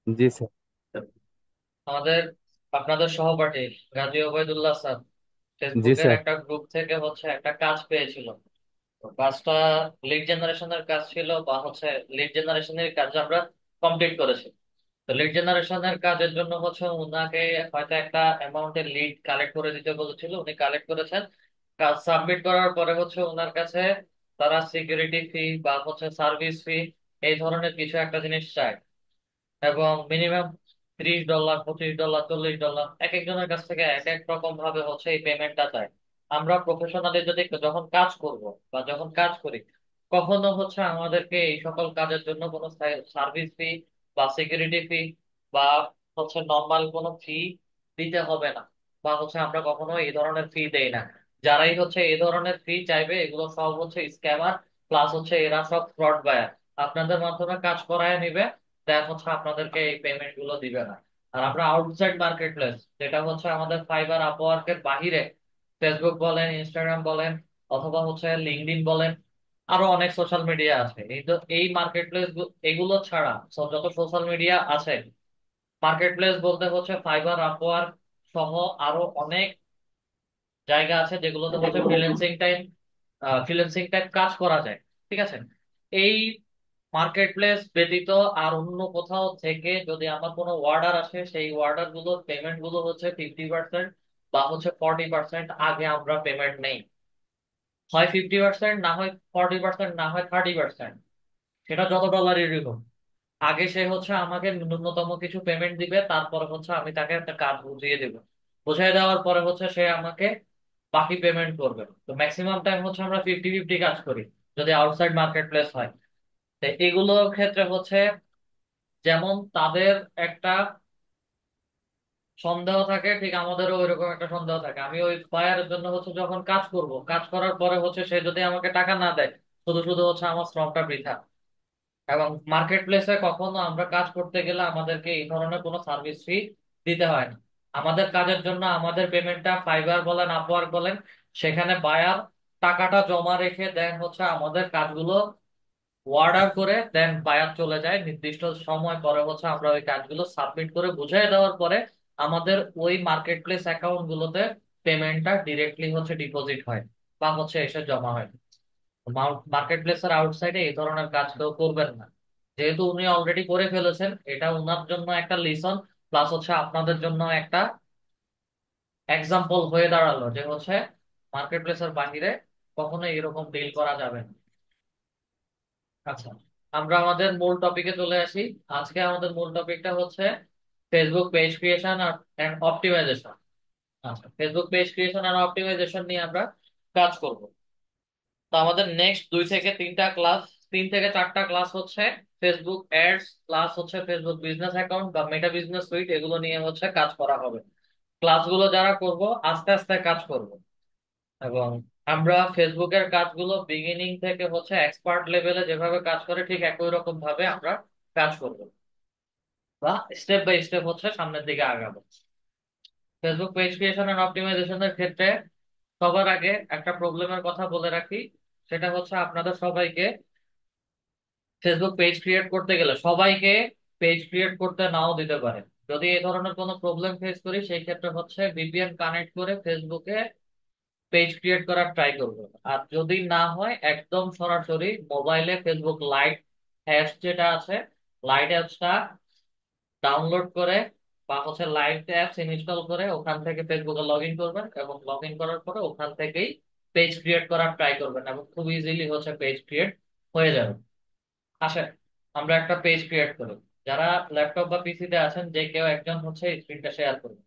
জি sir. আমাদের আপনাদের সহপাঠী গাজী ওবায়দুল্লাহ স্যার জি ফেসবুকের স্যার। একটা গ্রুপ থেকে একটা কাজ পেয়েছিল। তো কাজটা লিড জেনারেশনের কাজ ছিল, বা লিড জেনারেশনের কাজ আমরা কমপ্লিট করেছি। তো লিড জেনারেশনের কাজের জন্য উনাকে হয়তো একটা অ্যামাউন্টের লিড কালেক্ট করে দিতে বলেছিল, উনি কালেক্ট করেছেন। কাজ সাবমিট করার পরে ওনার কাছে তারা সিকিউরিটি ফি বা সার্ভিস ফি এই ধরনের কিছু একটা জিনিস চায়, এবং মিনিমাম $30, $25, $40 এক একজনের কাছ থেকে এক এক রকম ভাবে এই পেমেন্টটা চায়। আমরা প্রফেশনালি যদি যখন কাজ করব বা যখন কাজ করি, কখনো আমাদেরকে এই সকল কাজের জন্য কোনো সার্ভিস ফি বা সিকিউরিটি ফি বা নর্মাল কোনো ফি দিতে হবে না, বা আমরা কখনো এই ধরনের ফি দেই না। যারাই এই ধরনের ফি চাইবে এগুলো সব স্ক্যামার, প্লাস এরা সব ফ্রড বায়ার। আপনাদের মাধ্যমে কাজ করায় নিবে, দেন আপনাদেরকে এই পেমেন্ট গুলো দিবে না। আর আমরা আউটসাইড মার্কেট প্লেস, যেটা আমাদের ফাইবার আপওয়ার্কের বাহিরে, ফেসবুক বলেন, ইনস্টাগ্রাম বলেন, অথবা লিঙ্কডইন বলেন, আরো অনেক সোশ্যাল মিডিয়া আছে। এই মার্কেট প্লেস এগুলো ছাড়া যত সোশ্যাল মিডিয়া আছে, মার্কেট প্লেস বলতে ফাইবার আপওয়ার্ক সহ আরো অনেক জায়গা আছে যেগুলোতে ফ্রিল্যান্সিং টাইপ কাজ করা যায়। ঠিক আছে। এই মার্কেট প্লেস ব্যতীত আর অন্য কোথাও থেকে যদি আমার কোনো অর্ডার আসে, সেই অর্ডার গুলোর পেমেন্ট গুলো 50% বা 40% আগে আমরা পেমেন্ট নেই। হয় 50%, না হয় 40%, না হয় 30%, সেটা যত ডলারেরই হোক। আগে সে আমাকে ন্যূনতম কিছু পেমেন্ট দিবে, তারপরে আমি তাকে একটা কাজ বুঝিয়ে দেবো। বুঝিয়ে দেওয়ার পরে সে আমাকে বাকি পেমেন্ট করবে। তো ম্যাক্সিমাম টাইম আমরা 50-50 কাজ করি যদি আউটসাইড মার্কেট প্লেস হয়। তো এগুলোর ক্ষেত্রে যেমন তাদের একটা সন্দেহ থাকে, ঠিক আমাদেরও ওইরকম একটা সন্দেহ থাকে। আমি ওই বায়ারের জন্য যখন কাজ করব, কাজ করার পরে সে যদি আমাকে টাকা না দেয়, শুধু শুধু আমার শ্রমটা বৃথা। এবং মার্কেট প্লেসে কখনো আমরা কাজ করতে গেলে আমাদেরকে এই ধরনের কোনো সার্ভিস ফি দিতে হয় না। আমাদের কাজের জন্য আমাদের পেমেন্টটা ফাইবার বলেন, আপওয়ার্ক বলেন, সেখানে বায়ার টাকাটা জমা রেখে দেন আমাদের কাজগুলো অর্ডার করে দেন, বায়ার চলে যায় নির্দিষ্ট সময় পরে আমরা ওই কাজগুলো সাবমিট করে বুঝিয়ে দেওয়ার পরে আমাদের ওই মার্কেট প্লেস অ্যাকাউন্ট গুলোতে পেমেন্টটা ডিরেক্টলি ডিপোজিট হয় বা এসে জমা হয়। মার্কেট প্লেসের আউটসাইডে এই ধরনের কাজ কেউ করবেন না। যেহেতু উনি অলরেডি করে ফেলেছেন, এটা উনার জন্য একটা লিসন, প্লাস আপনাদের জন্য একটা এক্সাম্পল হয়ে দাঁড়ালো যে মার্কেট প্লেসের বাহিরে কখনো এরকম ডিল করা যাবে না। আচ্ছা, আমরা আমাদের মূল টপিকে চলে আসি। আজকে আমাদের মূল টপিকটা Facebook page creation and optimization. আচ্ছা, ফেসবুক পেজ ক্রিয়েশন আর অপটিমাইজেশন নিয়ে আমরা কাজ করব। তো আমাদের নেক্সট 2 থেকে 3টা ক্লাস, 3 থেকে 4টা class Facebook ads, plus Facebook business account বা মেটা বিজনেস সুইট, এগুলো নিয়ে কাজ করা হবে। ক্লাসগুলো যারা করব, আস্তে আস্তে কাজ করব। এবং আমরা ফেসবুকের কাজগুলো বিগিনিং থেকে এক্সপার্ট লেভেলে যেভাবে কাজ করে ঠিক একই রকম ভাবে আমরা কাজ করব, বা স্টেপ বাই স্টেপ সামনের দিকে আগাবো। ফেসবুক পেজ ক্রিয়েশন এন্ড অপটিমাইজেশনের ক্ষেত্রে সবার আগে একটা প্রবলেমের কথা বলে রাখি। সেটা আপনাদের সবাইকে ফেসবুক পেজ ক্রিয়েট করতে গেলে সবাইকে পেজ ক্রিয়েট করতে নাও দিতে পারে। যদি এই ধরনের কোনো প্রবলেম ফেস করি, সেই ক্ষেত্রে ভিপিএন কানেক্ট করে ফেসবুকে পেজ ক্রিয়েট করার ট্রাই করবো। আর যদি না হয়, একদম সরাসরি মোবাইলে ফেসবুক লাইট অ্যাপস যেটা আছে, লাইট অ্যাপসটা ডাউনলোড করে বা লাইট অ্যাপস ইনস্টল করে ওখান থেকে ফেসবুকে লগ ইন করবেন, এবং লগ ইন করার পরে ওখান থেকেই পেজ ক্রিয়েট করার ট্রাই করবেন, এবং খুব ইজিলি পেজ ক্রিয়েট হয়ে যাবে। আসেন আমরা একটা পেজ ক্রিয়েট করি। যারা ল্যাপটপ বা পিসিতে আছেন, যে কেউ একজন স্ক্রিনটা শেয়ার করবে।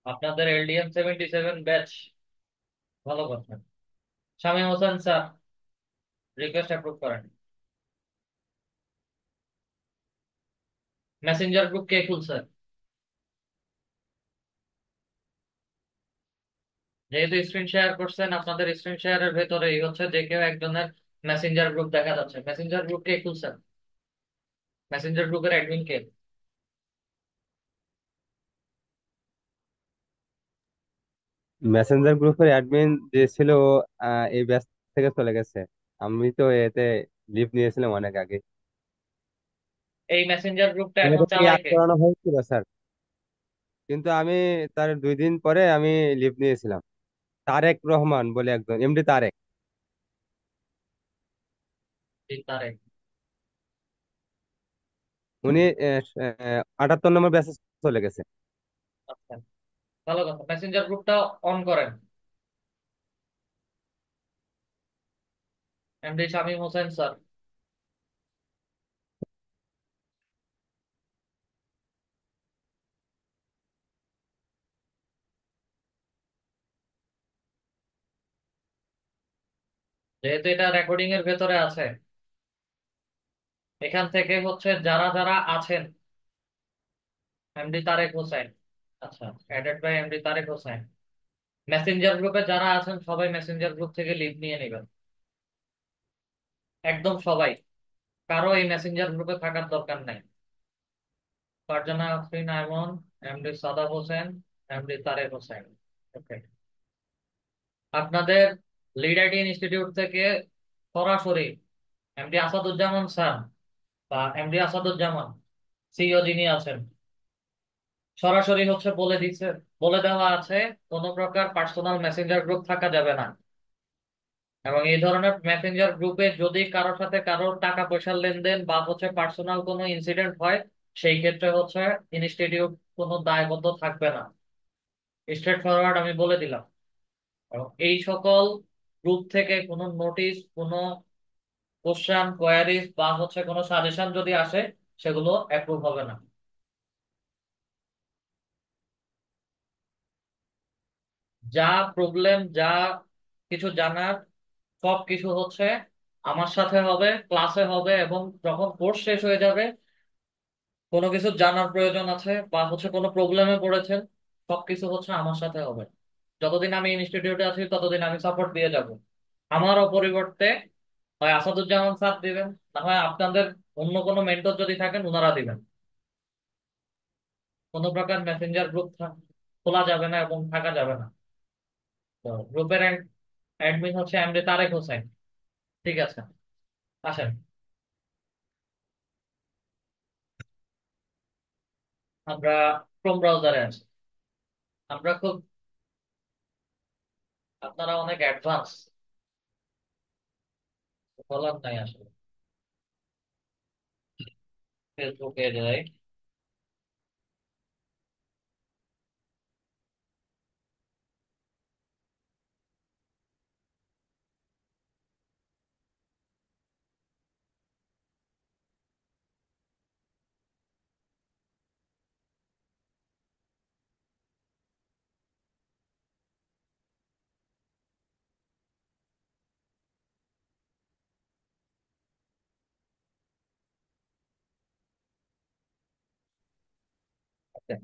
আপনাদের LDM-77 ব্যাচ, ভালো কথা। Shamim Hossain sir, request approve করেন। মেসেঞ্জার গ্রুপ কে খুলছে? যেহেতু স্ক্রিন শেয়ার করছেন, আপনাদের স্ক্রিন শেয়ারের ভেতরেই যে কেউ একজনের মেসেঞ্জার গ্রুপ দেখা যাচ্ছে, মেসেঞ্জার গ্রুপ কে খুলছেন? মেসেঞ্জার গ্রুপের অ্যাডমিন কে? মেসেঞ্জার গ্রুপের অ্যাডমিন যে ছিল ও, এই ব্যাচ থেকে চলে গেছে। আমি তো এতে লিভ নিয়েছিলাম অনেক আগে। এই মেসেঞ্জার গ্রুপটা এখন আমাদেরকে চালায় অ্যাড কে? করানো হয়েছিল স্যার, কিন্তু আমি তার 2 দিন পরে আমি লিভ নিয়েছিলাম। তারেক রহমান বলে একজন, এমডি তারেক। জি, তারেক। উনি 78 নম্বর ব্যাচে চলে গেছে। আচ্ছা, ভালো কথা, মেসেঞ্জার গ্রুপটা অন করেন। এমডি শামীম হোসেন স্যার, যেহেতু এটা রেকর্ডিং এর ভেতরে আছে, এখান থেকে হচ্ছে যারা যারা আছেন, এমডি তারেক হোসেন, আচ্ছা, added by MD Tarek Hossain, messenger গ্রুপে যারা আছেন সবাই মেসেঞ্জার গ্রুপ থেকে লিভ নিয়ে নেবেন, একদম সবাই। কারো এই মেসেঞ্জার গ্রুপে থাকার দরকার নাই। Farzana Afrin Ayman, MD Shadab Hossain, MD Tarek Hossain. Okay. আপনাদের লিড আইটি ইনস্টিটিউট থেকে সরাসরি এমডি আসাদুজ্জামান স্যার বা এমডি আসাদুজ্জামান, সিইও যিনি আছেন, সরাসরি হচ্ছে বলে দিচ্ছে, বলে দেওয়া আছে কোনো প্রকার পার্সোনাল মেসেঞ্জার গ্রুপ থাকা যাবে না। এবং এই ধরনের মেসেঞ্জার গ্রুপে যদি কারোর সাথে কারোর টাকা পয়সার লেনদেন বা হচ্ছে পার্সোনাল কোনো ইনসিডেন্ট হয়, সেই ক্ষেত্রে হচ্ছে ইনস্টিটিউট কোনো দায়বদ্ধ থাকবে না। স্ট্রেট ফরওয়ার্ড আমি বলে দিলাম। এবং এই সকল গ্রুপ থেকে কোনো নোটিশ, কোনো কোশ্চেন কোয়ারিজ বা হচ্ছে কোনো সাজেশন যদি আসে, সেগুলো অ্যাপ্রুভ হবে না। যা প্রবলেম, যা কিছু জানার, সব কিছু হচ্ছে আমার সাথে হবে, ক্লাসে হবে, এবং যখন কোর্স শেষ হয়ে যাবে, কোনো কিছু জানার প্রয়োজন আছে বা হচ্ছে কোনো প্রবলেমে পড়েছেন, সবকিছু হচ্ছে আমার সাথে হবে। যতদিন আমি ইনস্টিটিউটে আছি ততদিন আমি সাপোর্ট দিয়ে যাব। আমার পরিবর্তে হয় আসাদুজ্জামান স্যার দিবেন, না হয় আপনাদের অন্য কোনো মেন্টর যদি থাকেন ওনারা দিবেন। কোনো প্রকার মেসেঞ্জার গ্রুপ খোলা যাবে না এবং থাকা যাবে না। তো গ্রুপের অ্যাডমিন হচ্ছে এমডি তারেক হোসেন। ঠিক আছে, আসেন। আমরা ক্রোম ব্রাউজারে আছি। আমরা খুব, আপনারা অনেক অ্যাডভান্স, বলার নাই আসলে। ফেসবুকে যাই। Okay,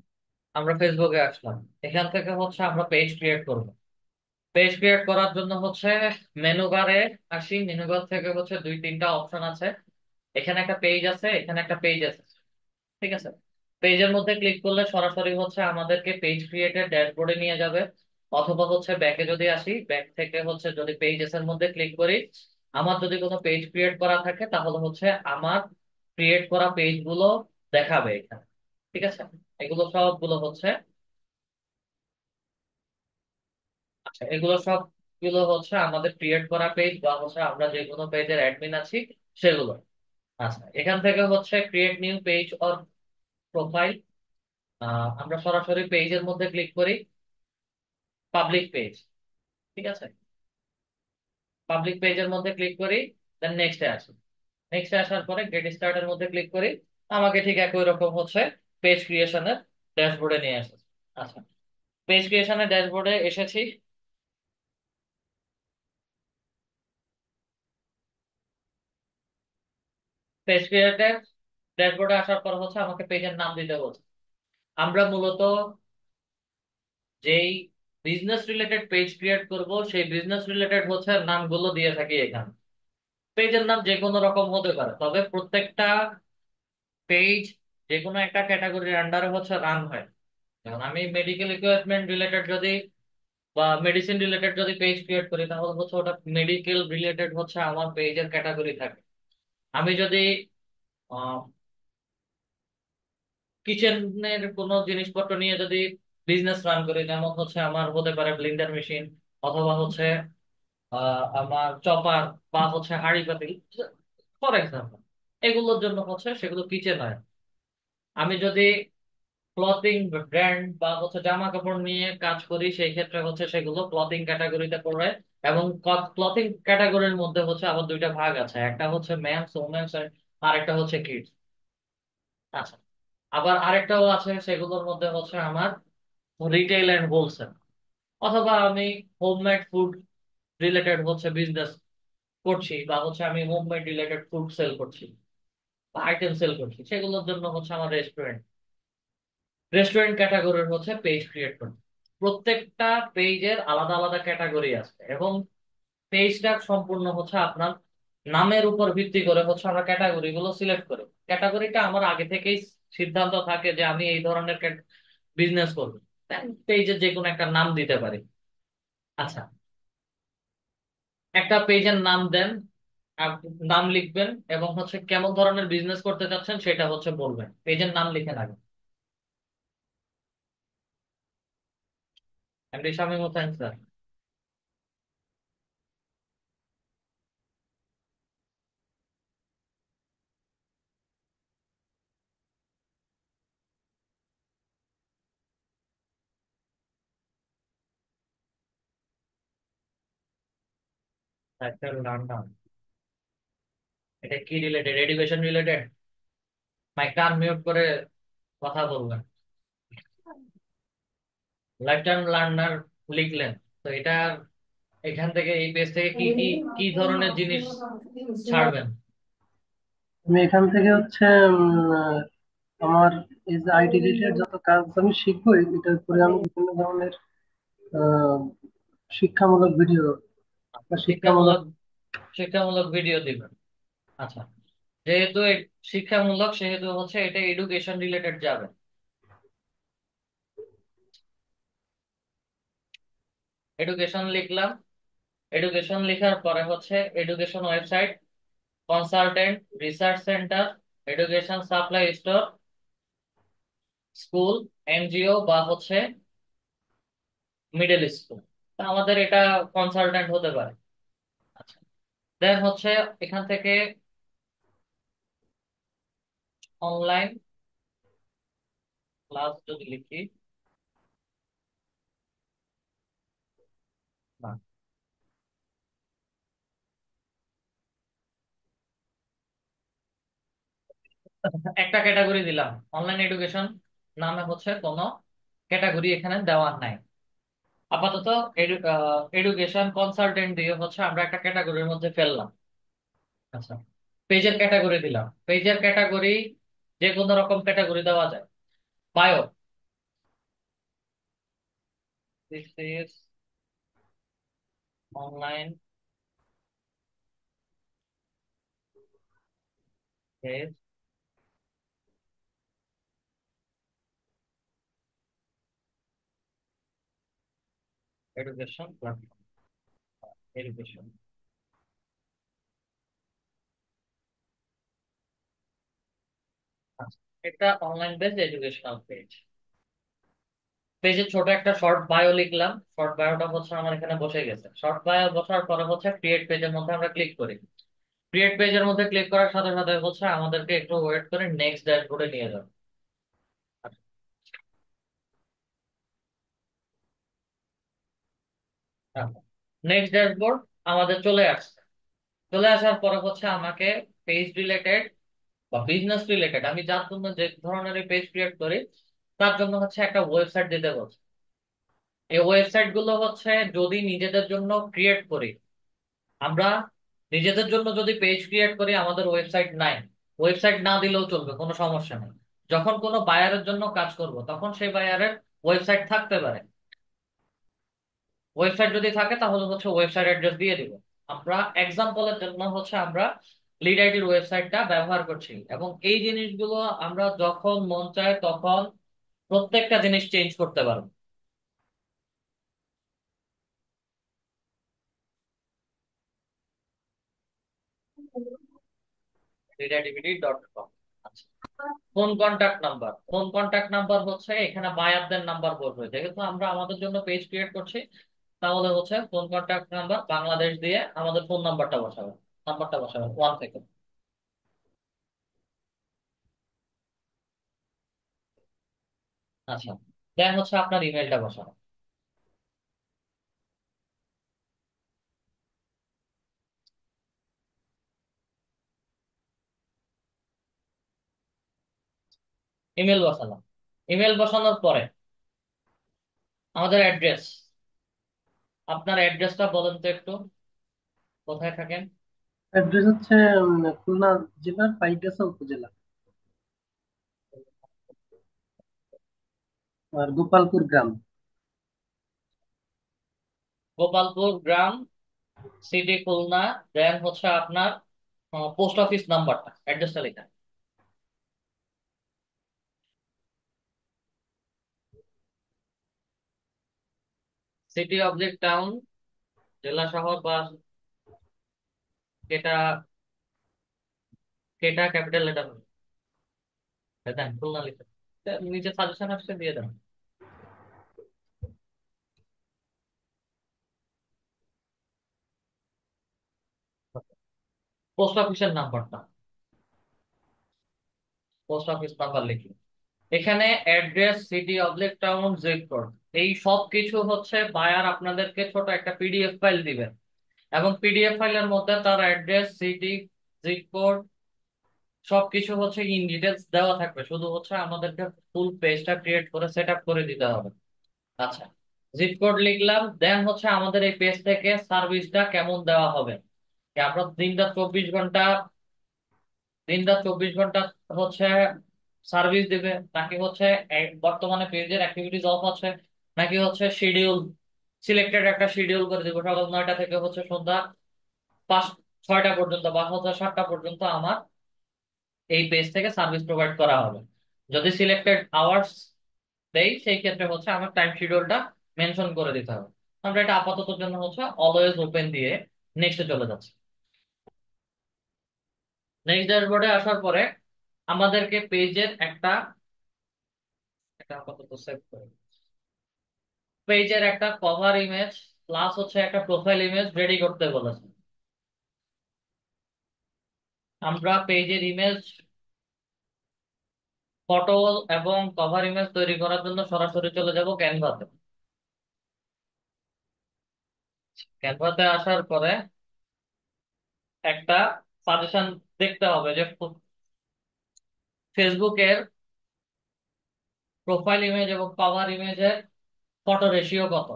আমরা ফেসবুকে আসলাম। এখান থেকে হচ্ছে আমরা পেজ ক্রিয়েট করব। পেজ ক্রিয়েট করার জন্য হচ্ছে মেনু বারে আসি। মেনু বার থেকে হচ্ছে দুই তিনটা অপশন আছে। এখানে একটা পেজ আছে, এখানে একটা পেজ আছে। ঠিক আছে, পেজের মধ্যে ক্লিক করলে সরাসরি হচ্ছে আমাদেরকে পেজ ক্রিয়েটের ড্যাশবোর্ডে নিয়ে যাবে। অথবা হচ্ছে ব্যাকে যদি আসি, ব্যাক থেকে হচ্ছে যদি পেজেস এর মধ্যে ক্লিক করি, আমার যদি কোনো পেজ ক্রিয়েট করা থাকে তাহলে হচ্ছে আমার ক্রিয়েট করা পেজ গুলো দেখাবে এখানে। ঠিক আছে, এগুলো সবগুলো হচ্ছে, আচ্ছা, এগুলো সবগুলো হচ্ছে আমাদের ক্রিয়েট করা পেজ বা হচ্ছে আমরা যে কোনো পেজের অ্যাডমিন আছি সেগুলো। আচ্ছা, এখান থেকে হচ্ছে create new page or profile. আমরা সরাসরি পেজের মধ্যে ক্লিক করি, পাবলিক পেজ। ঠিক আছে, পাবলিক পেজের মধ্যে ক্লিক করি, দেন নেক্সটে আসি। নেক্সটে আসার পরে গেট স্টার্টের মধ্যে ক্লিক করি। আমাকে ঠিক একই রকম হচ্ছে পেজ ক্রিয়েশনের ড্যাশবোর্ডে নিয়ে আসে। আচ্ছা, পেজ ক্রিয়েশনের ড্যাশবোর্ডে এসেছি। পেজ ক্রিয়েটের ড্যাশবোর্ডে আসার পর হচ্ছে আমাকে পেজের নাম দিতে বলছে। আমরা মূলত যেই বিজনেস রিলেটেড পেজ ক্রিয়েট করব, সেই বিজনেস রিলেটেড হচ্ছে নামগুলো দিয়ে থাকি এখানে। পেজের নাম যে কোনো রকম হতে পারে, তবে প্রত্যেকটা পেজ যে কোনো একটা ক্যাটাগরির আন্ডারে হচ্ছে রান হয়। যেমন আমি মেডিকেল ইকুইপমেন্ট রিলেটেড যদি বা মেডিসিন রিলেটেড যদি পেজ ক্রিয়েট করি, তাহলে হচ্ছে ওটা মেডিকেল রিলেটেড হচ্ছে আমার পেজের ক্যাটাগরি থাকে। আমি যদি কিচেনের কোনো জিনিসপত্র নিয়ে যদি বিজনেস রান করি, যেমন হচ্ছে আমার হতে পারে ব্লেন্ডার মেশিন, অথবা হচ্ছে আমার চপার, বা হচ্ছে হাঁড়ি পাতিল, ফর এক্সাম্পল, এগুলোর জন্য হচ্ছে সেগুলো কিচেন হয়। আমি যদি ক্লথিং ব্র্যান্ড বা হচ্ছে জামা কাপড় নিয়ে কাজ করি, সেই ক্ষেত্রে হচ্ছে সেগুলো ক্লথিং ক্যাটাগরিতে পড়ে। এবং ক্লথিং ক্যাটাগরির মধ্যে হচ্ছে আবার দুইটা ভাগ আছে, একটা হচ্ছে মেন্স ওমেন্স, আর একটা হচ্ছে কিডস। আচ্ছা, আবার আরেকটাও আছে, সেগুলোর মধ্যে হচ্ছে আমার রিটেইল এন্ড হোলসেল। অথবা আমি হোমমেড ফুড রিলেটেড হচ্ছে বিজনেস করছি, বা হচ্ছে আমি হোমমেড রিলেটেড ফুড সেল করছি বা আইটেম সেল করছি, সেগুলোর জন্য হচ্ছে আমার রেস্টুরেন্ট রেস্টুরেন্ট ক্যাটাগরির হচ্ছে পেজ ক্রিয়েট করি। প্রত্যেকটা পেজের আলাদা আলাদা ক্যাটাগরি আছে, এবং পেজটা সম্পূর্ণ হচ্ছে আপনার নামের উপর ভিত্তি করে হচ্ছে আমরা ক্যাটাগরি গুলো সিলেক্ট করি। ক্যাটাগরিটা আমার আগে থেকেই সিদ্ধান্ত থাকে যে আমি এই ধরনের বিজনেস করবো, পেজের যে কোনো একটা নাম দিতে পারি। আচ্ছা, একটা পেজের নাম দেন, নাম লিখবেন, এবং হচ্ছে কেমন ধরনের বিজনেস করতে চাচ্ছেন সেটা হচ্ছে বলবেন, পেজের নাম লিখে রাখবেন। MD Shamim Hossain sir. একটা নাম, এটা কি রিলেটেড? Education related? মাইকটা আনমিউট করে কথা বলবেন। লাইফ টাইম লার্নার লিখলেন, তো এটা এখান থেকে এই পেজ থেকে কি কি কি ধরনের জিনিস ছাড়বেন? আমি এখান থেকে হচ্ছে আহ, আমার এই যে আইটি রিলেটেড যত কাজ আমি শিখবো এটার উপরে আমি বিভিন্ন ধরনের আহ, শিক্ষামূলক ভিডিও বা শিক্ষামূলক। শিক্ষামূলক শিক্ষামূলক ভিডিও দিবেন। আচ্ছা, যেহেতু শিক্ষামূলক, সেহেতু হচ্ছে এটা এডুকেশন রিলেটেড যাবে। এডুকেশন লিখলাম। এডুকেশন লেখার পরে হচ্ছে education website, consultant, research centre, education supply store, school, NGO বা হচ্ছে মিডল স্কুল। তা আমাদের এটা কনসালটেন্ট হতে পারে। আচ্ছা, দেন হচ্ছে এখান থেকে অনলাইন ক্লাস যদি লিখি, না, একটা ক্যাটাগরি দিলাম, অনলাইন এডুকেশন নামে হচ্ছে কোনো ক্যাটাগরি এখানে দেওয়ার নাই। আপাতত এডুকেশন কনসালটেন্ট দিয়ে হচ্ছে আমরা একটা ক্যাটাগরির মধ্যে ফেললাম। আচ্ছা, পেজের ক্যাটাগরি দিলাম। পেজের ক্যাটাগরি যে কোনো রকম ক্যাটাগরি দেওয়া যায়। Bio, this is online page education platform, education. আচ্ছা, এটা অনলাইন বেসড এডুকেশনাল পেজ। পেজে ছোট একটা শর্ট বায়ো লিখলাম। শর্ট বায়োটা হচ্ছে আমার এখানে বসে গেছে। শর্ট বায়ো বসার পরে হচ্ছে ক্রিয়েট পেজের মধ্যে আমরা ক্লিক করি। ক্রিয়েট পেজের মধ্যে ক্লিক করার সাথে সাথে হচ্ছে আমাদেরকে একটু ওয়েট করে নেক্সট ড্যাশবোর্ডে নিয়ে যাবে। নেক্সট ড্যাশবোর্ড আমাদের চলে আসছে। চলে আসার পরে হচ্ছে আমাকে পেজ রিলেটেড বা বিজনেস রিলেটেড, আমি যার জন্য যে ধরনের পেজ ক্রিয়েট করি তার জন্য হচ্ছে একটা ওয়েবসাইট দিতে বলছে। এই ওয়েবসাইট গুলো হচ্ছে যদি নিজেদের জন্য ক্রিয়েট করি, আমরা নিজেদের জন্য যদি পেজ ক্রিয়েট করি, আমাদের ওয়েবসাইট নাই, ওয়েবসাইট না দিলেও চলবে, কোনো সমস্যা নেই। যখন কোনো বায়ারের জন্য কাজ করব, তখন সেই বায়ারের ওয়েবসাইট থাকতে পারে। ওয়েবসাইট যদি থাকে তাহলে হচ্ছে ওয়েবসাইট অ্যাড্রেস দিয়ে দিব। আমরা এক্সাম্পলের জন্য হচ্ছে আমরা লিড আইডির ওয়েবসাইটটা ব্যবহার করছি, এবং এই জিনিসগুলো আমরা যখন মন চায় তখন প্রত্যেকটা জিনিস চেঞ্জ করতে পারবো। leadidvd.com। আচ্ছা, ফোন কন্টাক্ট নাম্বার হচ্ছে এখানে বায়ারদের নাম্বার বলবে, যেহেতু আমরা আমাদের জন্য পেজ ক্রিয়েট করছি, তাহলে হচ্ছে ফোন কন্টাক্ট নাম্বার বাংলাদেশ দিয়ে আমাদের ফোন নাম্বারটা বসাবেন 1 থেকে। আচ্ছা, দেন হচ্ছে আপনার ইমেলটা বসানো। ইমেল বসালাম। ইমেল বসানোর পরে আমাদের অ্যাড্রেস, আপনার অ্যাড্রেসটা বলেন তো একটু, কোথায় থাকেন? অ্যাড্রেস হচ্ছে খুলনা জেলার পাইকগাছা উপজেলা আর গোপালপুর গ্রাম। গোপালপুর গ্রাম, সিটি খুলনা। দেন হচ্ছে আপনার পোস্ট অফিস নাম্বারটা, অ্যাড্রেসটা লেখা। সিটি অবজেক্ট টাউন, জেলা শহর বা কেটা, কেটা ক্যাপিটাল লেটার দেন, খুলনা লিখে নিচে সাজেশন আসছে দিয়ে দেন। পোস্ট অফিসের নাম্বারটা, পোস্ট অফিস নাম্বার লিখি। এখানে address, city object town, zip code, এই সব কিছু হচ্ছে বায়ার আপনাদেরকে ছোট একটা পিডিএফ ফাইল দিবেন, এবং পিডিএফ ফাইলের মধ্যে তার অ্যাড্রেস, সিটি, জিপ কোড সবকিছু হচ্ছে ইন ডিটেলস দেওয়া থাকবে, শুধু হচ্ছে আমাদেরকে ফুল পেজটা ক্রিয়েট করে সেট আপ করে দিতে হবে। আচ্ছা, জিপ কোড লিখলাম। দেন হচ্ছে আমাদের এই পেজ থেকে সার্ভিসটা কেমন দেওয়া হবে, কি আমরা দিন রাত 24 ঘন্টা হচ্ছে সার্ভিস দিবে, নাকি হচ্ছে বর্তমানে পেজের অ্যাক্টিভিটিস অফ আছে, নাকি হচ্ছে শিডিউল, সিলেক্টেড একটা শিডিউল করে দিব, সকাল 9টা থেকে হচ্ছে সন্ধ্যা 5-6টা পর্যন্ত বা হচ্ছে 7টা পর্যন্ত আমার এই পেজ থেকে সার্ভিস প্রোভাইড করা হবে। যদি সিলেক্টেড আওয়ার্স দেই, সেই ক্ষেত্রে হচ্ছে আমার টাইম শিডিউলটা মেনশন করে দিতে হবে। আমরা এটা আপাতত জন্য হচ্ছে অলওয়েজ ওপেন দিয়ে নেক্সটে চলে যাচ্ছি। নেক্সট ড্যাশবোর্ডে আসার পরে আমাদেরকে পেজের একটা, এটা আপাতত সেভ করে, পেজের একটা কভার ইমেজ প্লাস হচ্ছে একটা প্রোফাইল ইমেজ রেডি করতে বলেছে। আমরা পেজের ইমেজ, ফটো এবং কভার ইমেজ তৈরি করার জন্য সরাসরি চলে যাব ক্যানভাতে। ক্যানভাতে আসার পরে একটা সাজেশন দেখতে হবে যে ফেসবুকের প্রোফাইল ইমেজ এবং কভার ইমেজের ফটো রেশিও কত।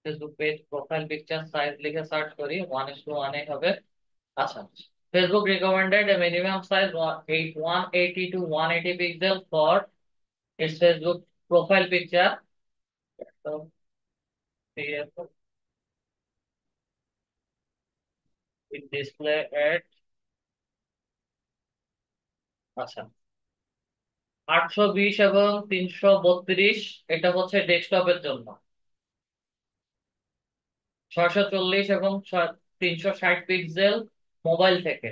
Facebook page profile picture size লিখে সার্চ করি, 1:1 হবে। আচ্ছা, Facebook recommended a minimum size 180 to 180 pixel for its Facebook profile picture. So it display at, আচ্ছা, 820 এবং 332, এটা হচ্ছে ডেস্কটপের জন্য। 640 এবং 360 পিক্সেল মোবাইল থেকে।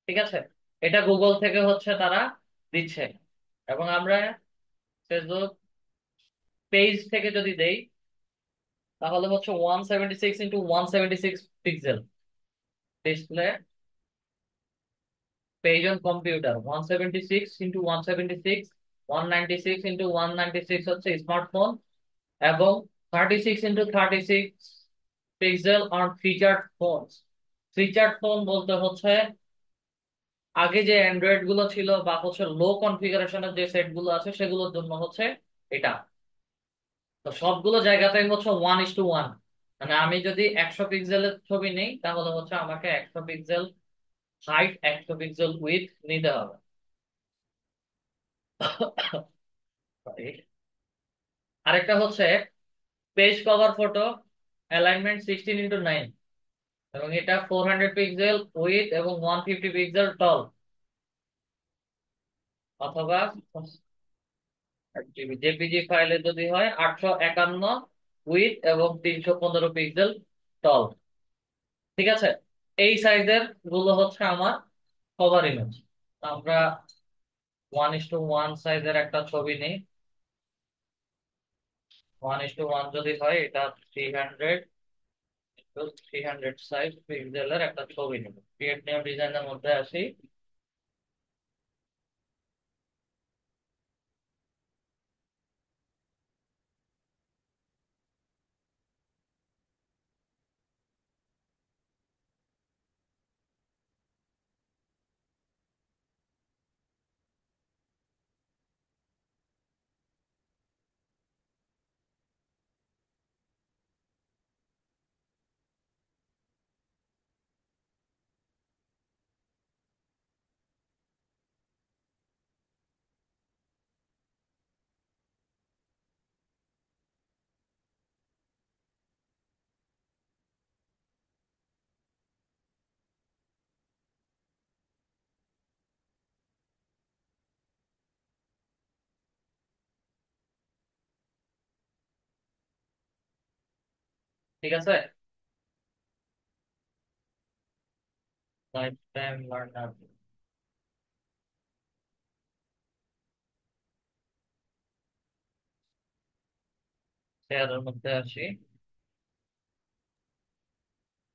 ঠিক আছে, এটা গুগল থেকে হচ্ছে তারা দিচ্ছে, এবং আমরা ফেসবুক পেজ থেকে যদি দেই, তাহলে হচ্ছে 176 into 176 pixel display. Page on computer 176 into 176, 196 into 196 হচ্ছে স্মার্টফোন, এবং 36 into 36 pixel on featured phone. Featured phone বলতে হচ্ছে আগে যে অ্যান্ড্রয়েড গুলো ছিল বা হচ্ছে লো কনফিগারেশনের যে সেট গুলো আছে সেগুলোর জন্য হচ্ছে এটা। তো সবগুলো জায়গাতেই হচ্ছে 1:1। মানে আমি যদি 100 পিক্সেলের ছবি নেই তাহলে হচ্ছে আমাকে 100 পিক্সেল হাইট, 100 পিক্সেল উইথ নিতে হবে। Sorry। আরেকটা হচ্ছে পেজ কভার ফটো, অ্যালাইনমেন্ট 16:9, এবং এটা 400 পিক্সেল উইথ এবং 150 পিক্সেল টল, অথবা জেপিজি ফাইলে যদি হয় 851 উইথ এবং 315 পিক্সেল টল। ঠিক আছে, এই সাইজের গুলো হচ্ছে আমার কভার ইমেজ। আমরা 1:1 সাইজের একটা ছবি নিই। 1:1 যদি হয়, এটা 300 সাইজ পিক্সেলের একটা ছবি নেব। ক্রিয়েট নিউ ডিজাইনের মধ্যে আসি। ঠিক আছে, লাইফ টাইম লার্নার শেয়ারের মধ্যে আসি।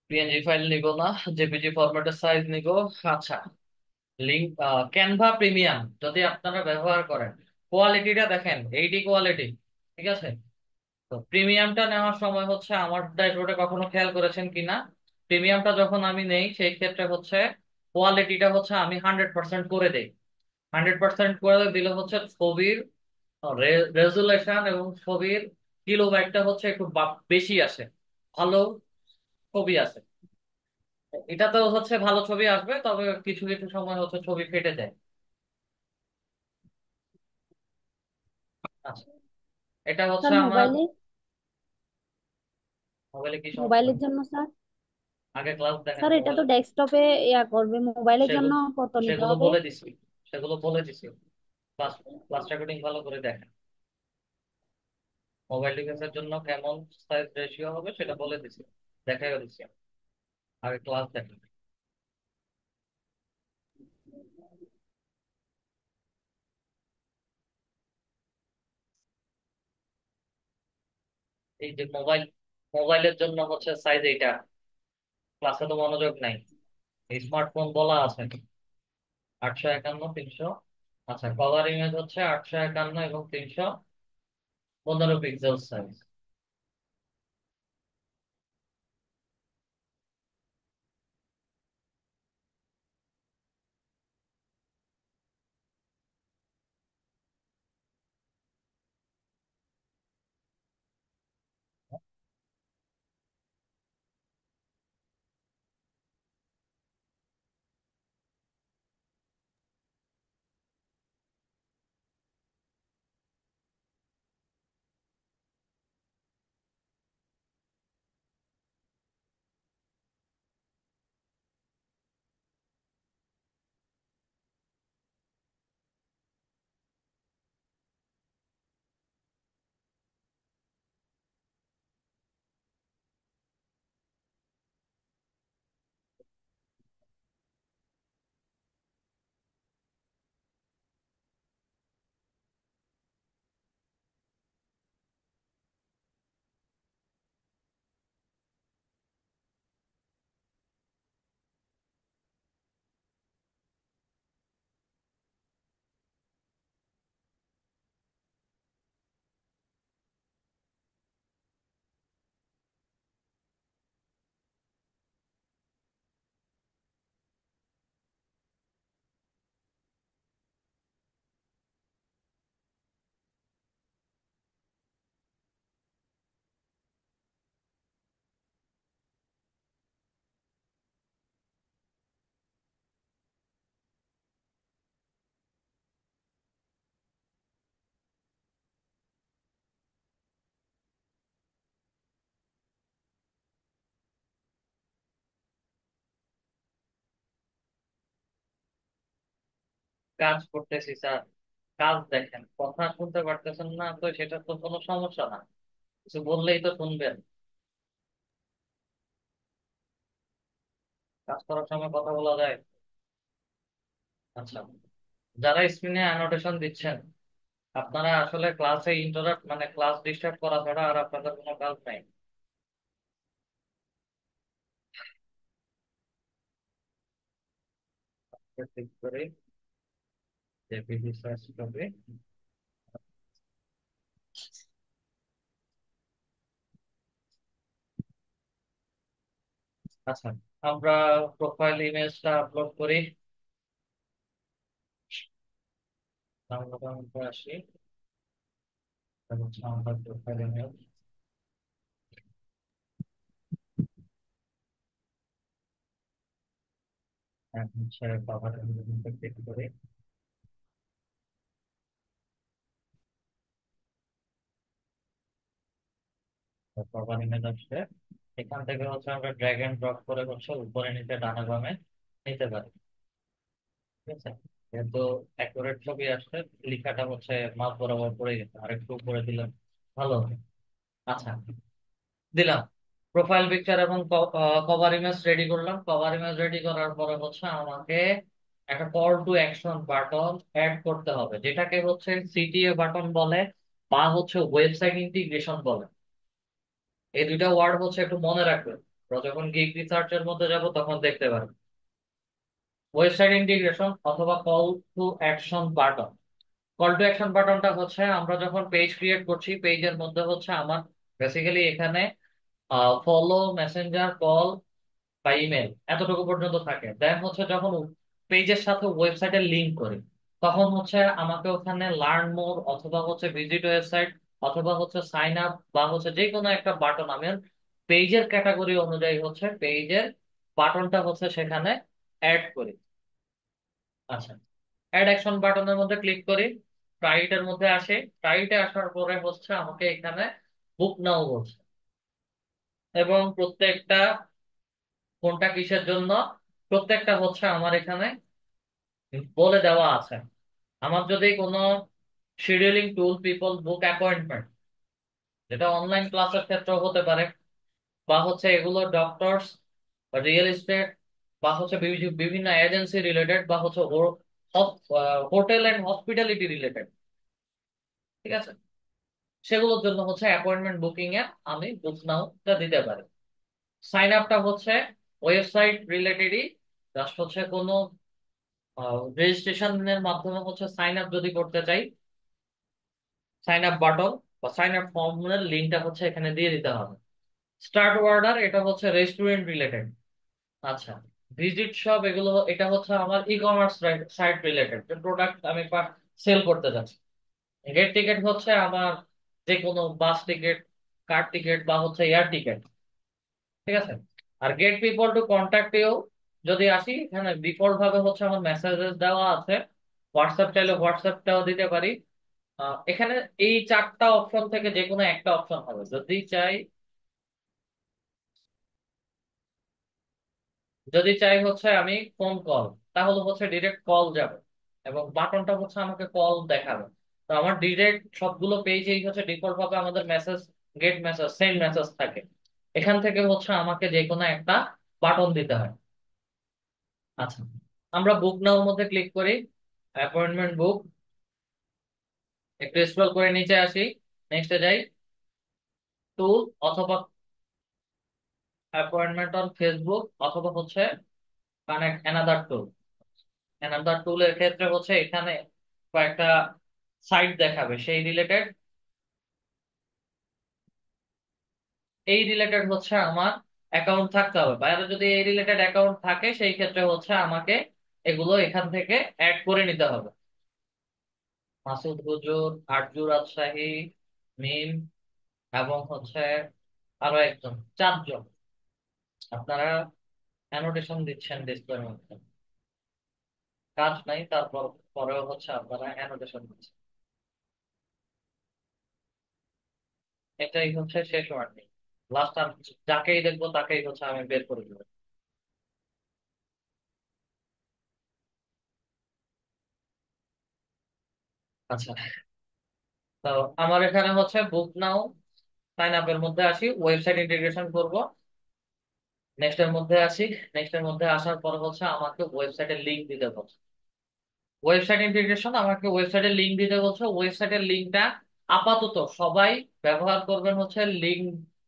পিএনজি ফাইল নিব না, জেপিজি ফরম্যাটের সাইজ নিব। আচ্ছা, লিঙ্ক ক্যানভা প্রিমিয়াম যদি আপনারা ব্যবহার করেন, কোয়ালিটিটা দেখেন, এইটি কোয়ালিটি। ঠিক আছে, তো প্রিমিয়ামটা নেওয়ার সময় হচ্ছে আমার ড্যাশবোর্ডে কখনো খেয়াল করেছেন কিনা, প্রিমিয়ামটা যখন আমি নেই সেই ক্ষেত্রে হচ্ছে কোয়ালিটিটা হচ্ছে আমি 100% করে দেই। 100% করে দিলে হচ্ছে ছবির রেজুলেশন এবং ছবির কিলোবাইটটা হচ্ছে একটু বেশি আসে, ভালো ছবি আসে। এটাতেও হচ্ছে ভালো ছবি আসবে, তবে কিছু কিছু সময় হচ্ছে ছবি ফেটে যায়। আচ্ছা, এটা হচ্ছে স্যার আমার মোবাইলে, মোবাইলে কি সমস্যা? মোবাইলের জন্য স্যার। আগে ক্লাস দেখেন স্যার এটা মোবাইল। তো ডেস্কটপে ইয়া করবে, মোবাইলের জন্য সেগুলো কত নিতে সেগুলো হবে? বলে দিছি, সেগুলো বলে দিছি। ক্লাস ক্লাস রেকর্ডিং ভালো করে দেখেন। মোবাইল ডিভাইসের জন্য কেমন সাইজ রেশিও হবে সেটা বলে দিছি, দেখাইও দিছি। আগে ক্লাস দেখেন। এই যে মোবাইলের জন্য হচ্ছে সাইজ এইটা। ক্লাসে তো মনোযোগ নাই। স্মার্টফোন বলা আছে 851, 300। আচ্ছা, কভার ইমেজ হচ্ছে 851 এবং 315 পিক্সেল সাইজ। কাজ করতেছি স্যার। কাজ দেখেন, কথা শুনতে পারতেছেন না তো সেটা তো কোনো সমস্যা না, কিছু বললেই তো শুনবেন। কাজ করার সময় কথা বলা যায়। আচ্ছা, যারা স্ক্রিনে অ্যানোটেশন দিচ্ছেন, আপনারা আসলে ক্লাসে ইন্টারাপ্ট মানে ক্লাস ডিস্টার্ব করা ছাড়া আর আপনাদের কোনো কাজ নাই। ঠিক করে জেপিজি সার্চ করবে। আচ্ছা, আমরা প্রোফাইল ইমেজটা আপলোড করি। আমরা আসি, এটা হচ্ছে আমাদের প্রোফাইল ইমেজ। এখন হচ্ছে বাবার ক্লিক করে বাবার ইমেজ আসছে। এখান থেকে হচ্ছে আমরা ড্র্যাগ এন্ড ড্রপ করে হচ্ছে উপরে নিচে ডানে বামে নিতে পারি। ঠিক আছে, যেহেতু অ্যাকুরেট ছবি আসছে, লেখাটা হচ্ছে মাপ বরাবর পড়ে গেছে, আর একটু উপরে দিলাম ভালো হবে। আচ্ছা, দিলাম। প্রোফাইল পিকচার এবং কভার ইমেজ রেডি করলাম। কভার ইমেজ রেডি করার পরে হচ্ছে আমাকে একটা call to action button add করতে হবে, যেটাকে হচ্ছে সিটিএ বাটন বলে বা হচ্ছে ওয়েবসাইট ইন্টিগ্রেশন বলে। এই দুইটা ওয়ার্ড হচ্ছে একটু মনে রাখবেন, আমরা যখন গিগ রিসার্চের মধ্যে যাব তখন দেখতে পারবেন। ওয়েবসাইট ইন্টিগ্রেশন অথবা call to action button. Call to action বাটনটা হচ্ছে আমরা যখন পেজ ক্রিয়েট করছি, পেজের মধ্যে হচ্ছে আমার বেসিক্যালি এখানে ফলো, মেসেঞ্জার, কল বা ইমেল এতটুকু পর্যন্ত থাকে। দেন হচ্ছে যখন পেজের সাথে ওয়েবসাইটের লিংক করি, তখন হচ্ছে আমাকে ওখানে লার্ন মোর অথবা হচ্ছে ভিজিট ওয়েবসাইট অথবা হচ্ছে সাইন আপ বা হচ্ছে যে কোনো একটা বাটন আমি পেজের ক্যাটাগরি অনুযায়ী হচ্ছে পেজের বাটনটা হচ্ছে সেখানে অ্যাড করি। আচ্ছা, অ্যাড অ্যাকশন বাটনের মধ্যে ক্লিক করি, রাইটের মধ্যে আসে। রাইটে আসার পরে হচ্ছে আমাকে এখানে বুক নাও বলছে, এবং প্রত্যেকটা কোনটা কিসের জন্য প্রত্যেকটা হচ্ছে আমার এখানে বলে দেওয়া আছে। আমার যদি কোনো শিডিউলিং টুল পিপল বুক অ্যাপয়েন্টমেন্ট, যেটা অনলাইন ক্লাসের ক্ষেত্রেও হতে পারে, বা হচ্ছে এগুলো ডক্টরস বা রিয়েল এস্টেট বা হচ্ছে বিভিন্ন এজেন্সি রিলেটেড বা হচ্ছে হোটেল এন্ড হসপিটালিটি রিলেটেড, ঠিক আছে, সেগুলোর জন্য হচ্ছে অ্যাপয়েন্টমেন্ট বুকিং এ আমি বুক নাওটা দিতে পারি। সাইন আপটা হচ্ছে ওয়েবসাইট রিলেটেডই, জাস্ট হচ্ছে কোনো রেজিস্ট্রেশনের মাধ্যমে হচ্ছে সাইন আপ যদি করতে চাই, সাইন আপ বাটন বা সাইন আপ ফর্মের লিঙ্কটা হচ্ছে এখানে দিয়ে দিতে হবে। স্টার্ট অর্ডার, এটা হচ্ছে রেস্টুরেন্ট রিলেটেড। আচ্ছা, ভিজিট শপ, এগুলো এটা হচ্ছে আমার ই কমার্স সাইট রিলেটেড, যে প্রোডাক্ট আমি সেল করতে যাচ্ছি। গেট টিকেট হচ্ছে আমার যে কোনো বাস টিকিট, কার টিকিট বা হচ্ছে এয়ার টিকিট, ঠিক আছে। আর get people to contact you যদি আসি, এখানে ডিফল্ট ভাবে হচ্ছে আমার মেসেজেস দেওয়া আছে। হোয়াটসঅ্যাপ চাইলে হোয়াটসঅ্যাপটাও দিতে পারি। এখানে এই চারটা অপশন থেকে যে কোনো একটা অপশন হবে। যদি চাই হচ্ছে আমি ফোন কল, তাহলে হচ্ছে ডিরেক্ট কল যাবে এবং বাটনটা হচ্ছে আমাকে কল দেখাবে। তো আমার ডিরেক্ট সবগুলো পেজেই হচ্ছে ডিফল্ট ভাবে আমাদের message, get message, send message থাকে। এখান থেকে হচ্ছে আমাকে যে কোনো একটা বাটন দিতে হয়। আচ্ছা, আমরা বুক নাওর মধ্যে ক্লিক করি, অ্যাপয়েন্টমেন্ট বুক। একটু স্ক্রল করে নিচে আসি, নেক্সটে যাই, টুল অথবা অ্যাপয়েন্টমেন্ট অন ফেসবুক অথবা হচ্ছে কানেক্ট অ্যানাদার টুল। অ্যানাদার টুলের ক্ষেত্রে হচ্ছে এখানে কয়েকটা সাইট দেখাবে সেই রিলেটেড। এই রিলেটেড হচ্ছে আমার অ্যাকাউন্ট থাকতে হবে, বাইরে যদি এই রিলেটেড অ্যাকাউন্ট থাকে সেই ক্ষেত্রে হচ্ছে আমাকে এগুলো এখান থেকে অ্যাড করে নিতে হবে। মাসুদ হুজুর, আরজু রাজশাহী, মিম, এবং হচ্ছে আরো একজন, চারজন আপনারা অ্যানোটেশন দিচ্ছেন ডিসপ্লের মধ্যে। কাজ নাই, তারপর পরেও হচ্ছে আপনারা অ্যানোটেশন দিচ্ছেন। এটাই হচ্ছে শেষ ওয়ার্নিং। লাস্ট আর যাকেই দেখবো তাকেই হচ্ছে আমি বের করে দেবো। আচ্ছা, তো আমার এখানে হচ্ছে বুক নাও সাইন আপ এর মধ্যে আসি, ওয়েবসাইট ইন্টিগ্রেশন করব। নেক্সট এর মধ্যে আসি। নেক্সট এর মধ্যে আসার পর হচ্ছে আমাকে ওয়েবসাইটের লিংক দিতে বলছে। ওয়েবসাইট ইন্টিগ্রেশন আমাকে ওয়েবসাইটের লিংক দিতে বলছে। ওয়েবসাইটের লিংকটা আপাতত সবাই ব্যবহার করবেন হচ্ছে লিংক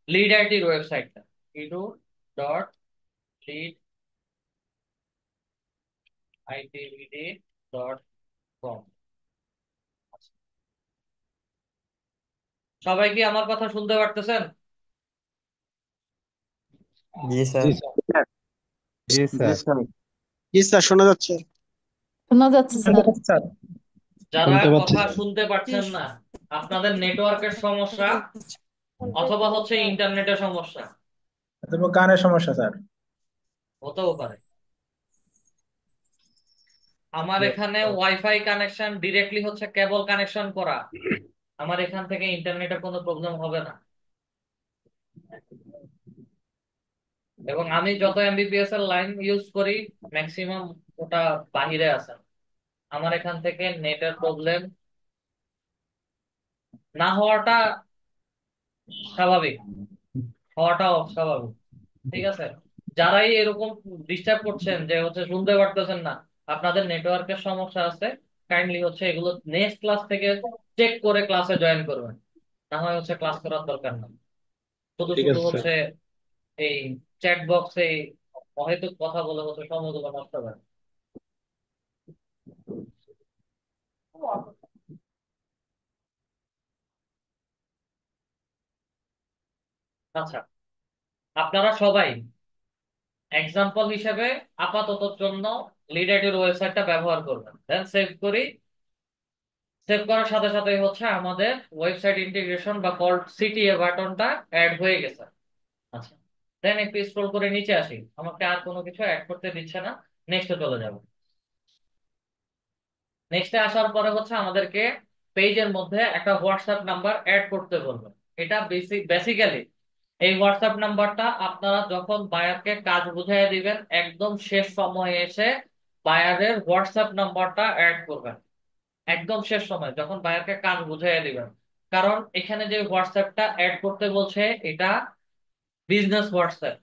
লিড আইটির ওয়েবসাইটটা, edu.leaditv.com। সবাই কি আমার কথা শুনতে পারতেছেন? জি জি স্যার। স্যার। জি জি স্যার। স্যার। জি স্যার, শোনা যাচ্ছে। শোনা যাচ্ছে স্যার। স্যার, যারা শুনতে পাচ্ছি কথা স্যার। শুনতে পারছেন না, আপনাদের নেটওয়ার্কের সমস্যা অথবা হচ্ছে ইন্টারনেটের সমস্যা অথবা কানের সমস্যা স্যার। হতেও পারে। আমার এখানে ওয়াইফাই কানেকশন ডিরেক্টলি হচ্ছে কেবল কানেকশন করা। আমার এখান থেকে ইন্টারনেটের কোনো প্রবলেম হবে না। এবং আমি যত এমবিপিএস এর লাইন ইউজ করি ম্যাক্সিমাম ওটা বাহিরে আছে। আমার এখান থেকে নেটের প্রবলেম না হওয়াটা স্বাভাবিক, হওয়াটাও স্বাভাবিক। ঠিক আছে, যারাই এরকম ডিস্টার্ব করছেন যে হচ্ছে শুনতে পারতেছেন না, আপনাদের নেটওয়ার্কের সমস্যা আছে, কাইন্ডলি হচ্ছে এগুলো নেক্সট ক্লাস থেকে চেক করে ক্লাসে জয়েন করবেন। না হয় হচ্ছে ক্লাস করার দরকার না। শুধু ঠিক শুধু আছে স্যার। হচ্ছে এই চ্যাট বক্সে অহেতুক কথা বলে হচ্ছে সময়গুলো নষ্ট করে। আচ্ছা, আপনারা সবাই এক্সাম্পল হিসেবে আপাতত জন্য লিডারের ওয়েবসাইটটা ব্যবহার করবেন, দেন সেভ করি। সেভ করার সাথে সাথে হচ্ছে আমাদের ওয়েবসাইট ইন্টিগ্রেশন বা কল সিটিএ বাটনটা অ্যাড হয়ে গেছে। আচ্ছা, দেন একটু স্ক্রল করে নিচে আসি, আমাকে আর কোনো কিছু অ্যাড করতে দিচ্ছে না। নেক্সটে চলে যাব। নেক্সটে আসার পরে হচ্ছে আমাদেরকে পেজের মধ্যে একটা হোয়াটসঅ্যাপ নাম্বার অ্যাড করতে বলবে। এটা বেসিক্যালি এই হোয়াটসঅ্যাপ নাম্বারটা আপনারা যখন বায়ারকে কাজ বুঝাই দিবেন একদম শেষ সময়ে এসে বায়ারের হোয়াটসঅ্যাপ নাম্বারটা অ্যাড করবেন। একদম শেষ সময় যখন বায়ারকে কাজ বুঝাই দিবেন। কারণ এখানে যে হোয়াটসঅ্যাপটা অ্যাড করতে বলছে এটা বিজনেস হোয়াটসঅ্যাপ।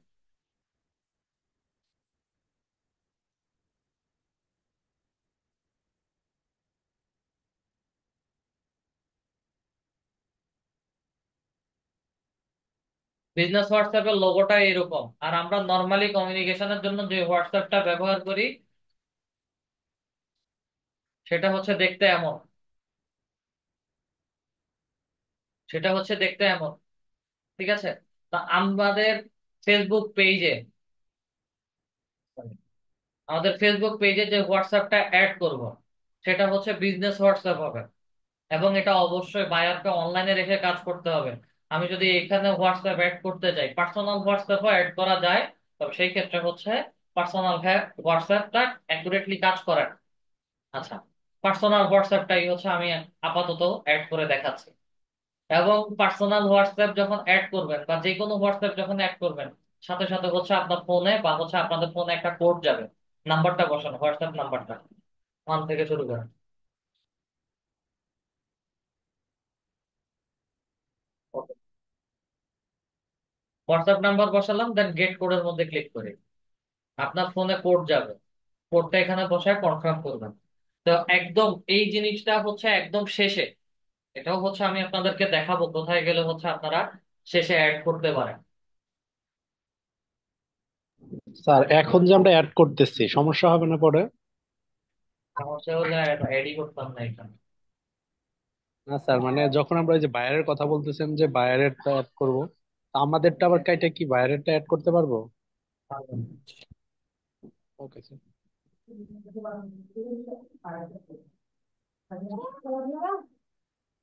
বিজনেস হোয়াটসঅ্যাপের লোগোটা এরকম, আর আমরা নর্মালি কমিউনিকেশনের জন্য যে হোয়াটসঅ্যাপটা ব্যবহার করি সেটা হচ্ছে দেখতে এমন। সেটা হচ্ছে দেখতে এমন। ঠিক আছে, তা আমাদের ফেসবুক পেজে আমাদের ফেসবুক পেজে যে হোয়াটসঅ্যাপটা অ্যাড করব সেটা হচ্ছে বিজনেস হোয়াটসঅ্যাপ হবে। এবং এটা অবশ্যই বায়ারকে অনলাইনে রেখে কাজ করতে হবে। আমি যদি এখানে হোয়াটসঅ্যাপ অ্যাড করতে চাই, পার্সোনাল হোয়াটসঅ্যাপও অ্যাড করা যায়, তবে সেই ক্ষেত্রে হচ্ছে পার্সোনাল হোয়াটসঅ্যাপটা অ্যাকুরেটলি কাজ করে না। আচ্ছা, পার্সোনাল হোয়াটসঅ্যাপটাই হচ্ছে আমি আপাতত অ্যাড করে দেখাচ্ছি। এবং পার্সোনাল হোয়াটসঅ্যাপ যখন অ্যাড করবেন বা যে কোনো হোয়াটসঅ্যাপ যখন অ্যাড করবেন, সাথে সাথে হচ্ছে আপনার ফোনে বা হচ্ছে আপনাদের ফোনে একটা কোড যাবে। নাম্বারটা বসানো, হোয়াটসঅ্যাপ নাম্বারটা 1 থেকে শুরু করেন। হোয়াটসঅ্যাপ নাম্বার বসালাম, দেন গেট কোডের মধ্যে ক্লিক করি। আপনার ফোনে কোড যাবে, কোডটা এখানে বসায় কনফার্ম করবেন। তো একদম এই জিনিসটা হচ্ছে একদম শেষে, এটাও হচ্ছে আমি আপনাদেরকে দেখাবো কোথায় গেলে হচ্ছে আপনারা শেষে অ্যাড করতে পারেন। স্যার, এখন যে আমরা অ্যাড করতেছি সমস্যা হবে না পরে? সমস্যা হলে অ্যাডই করতাম না এখানে। না স্যার, মানে যখন আমরা ওই যে বায়ারের কথা বলতেছেন যে বায়ারেরটা অ্যাড করব, তা আমাদেরটা আবার কাইটা কি বায়ারেরটা অ্যাড করতে পারবো? Okay sir.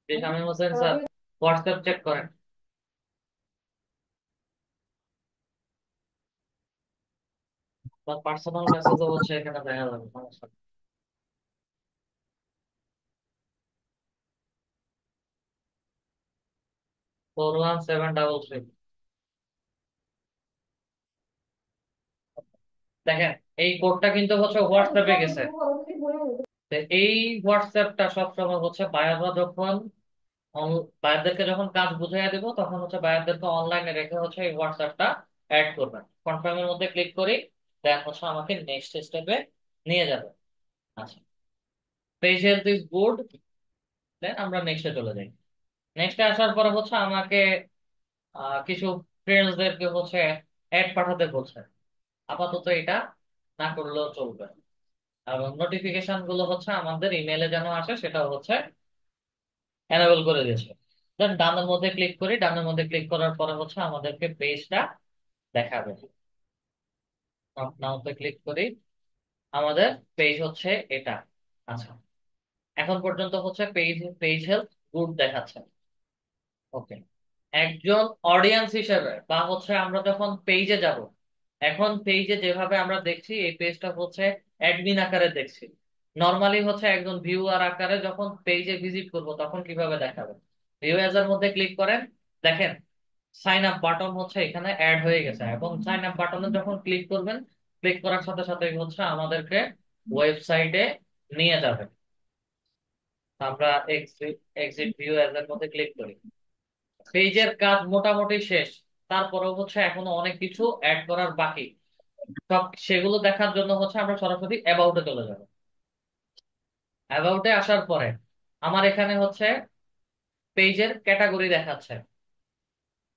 জি, Shamim Hossain sir, WhatsApp check করেন। পার্সোনাল মেসেজও হচ্ছে এখানে দেখা যাবে, সমস্যা নেই। 41733। দেখেন, এই কোডটা কিন্তু হচ্ছে হোয়াটসঅ্যাপে গেছে। তো এই হোয়াটসঅ্যাপটা সবসময় হচ্ছে বায়াররা যখন বায়ারদেরকে যখন কাজ বুঝাইয়া দিব তখন হচ্ছে বায়ারদেরকে অনলাইনে রেখে হচ্ছে এই হোয়াটসঅ্যাপটা অ্যাড করবেন। কনফার্মের মধ্যে ক্লিক করি, দেন হচ্ছে আমাকে নেক্সট স্টেপে নিয়ে যাবে। আচ্ছা, পেজ হেলথ ইজ গুড, দেন আমরা নেক্সটে চলে যাই। নেক্সটে আসার পরে হচ্ছে আমাকে কিছু ফ্রেন্ডসদেরকে হচ্ছে অ্যাড পাঠাতে বলছে। আপাতত এটা না করলেও চলবে, এবং নোটিফিকেশন গুলো হচ্ছে আমাদের ইমেলে যেন আসে সেটা হচ্ছে এনেবল করে দিয়েছে। দেন ডানের মধ্যে ক্লিক করি, ডানের মধ্যে ক্লিক করার পরে হচ্ছে আমাদেরকে পেজটা দেখাবে। নাওতে ক্লিক করি, আমাদের পেজ হচ্ছে এটা। আচ্ছা, এখন পর্যন্ত হচ্ছে পেজ পেজ হেলথ গুড দেখাচ্ছে। ওকে, একজন অডিয়েন্স হিসেবে বা হচ্ছে আমরা যখন পেজে যাব, এখন পেজে যেভাবে আমরা দেখছি এই পেজটা হচ্ছে অ্যাডমিন আকারে দেখছি। নর্মালি হচ্ছে একজন ভিউয়ার আকারে যখন পেজে ভিজিট করব তখন কিভাবে দেখাবে। ভিউয়ার্স এর মধ্যে ক্লিক করেন, দেখেন সাইন আপ বাটন হচ্ছে এখানে অ্যাড হয়ে গেছে, এবং সাইন আপ বাটনে যখন ক্লিক করবেন, ক্লিক করার সাথে সাথে হচ্ছে আমাদেরকে ওয়েবসাইটে নিয়ে যাবে। আমরা এক্সিট এক্সিট ভিউয়ার্স এর মধ্যে ক্লিক করি, পেজের কাজ মোটামুটি শেষ। তারপরেও হচ্ছে এখনো অনেক কিছু অ্যাড করার বাকি। সব সেগুলো দেখার জন্য হচ্ছে আমরা সরাসরি অ্যাবাউটে চলে যাব। অ্যাবাউটে আসার পরে আমার এখানে হচ্ছে পেজের ক্যাটাগরি দেখাচ্ছে।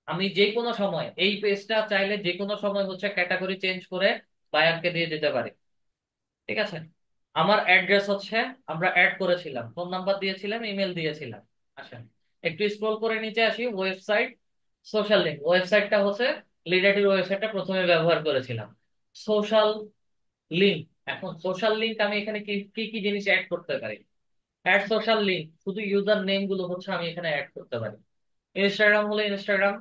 আমি যে কোনো সময় এই পেজটা চাইলে যে কোনো সময় হচ্ছে ক্যাটাগরি চেঞ্জ করে বায়ারকে দিয়ে দিতে পারি। ঠিক আছে, আমার অ্যাড্রেস হচ্ছে আমরা অ্যাড করেছিলাম, ফোন নাম্বার দিয়েছিলাম, ইমেল দিয়েছিলাম। আসেন একটু স্ক্রল করে নিচে আসি, ওয়েবসাইট, সোশ্যাল লিঙ্ক। ওয়েবসাইটটা হচ্ছে লিডারটির ওয়েবসাইটটা প্রথমে ব্যবহার করেছিলাম। সোশ্যাল লিঙ্ক, এখন সোশ্যাল লিঙ্ক আমি এখানে কি কি কি জিনিস অ্যাড করতে পারি। অ্যাড সোশ্যাল লিঙ্ক, শুধু ইউজার নেম গুলো হচ্ছে আমি এখানে অ্যাড করতে পারি। ইনস্টাগ্রাম হলে ইনস্টাগ্রাম,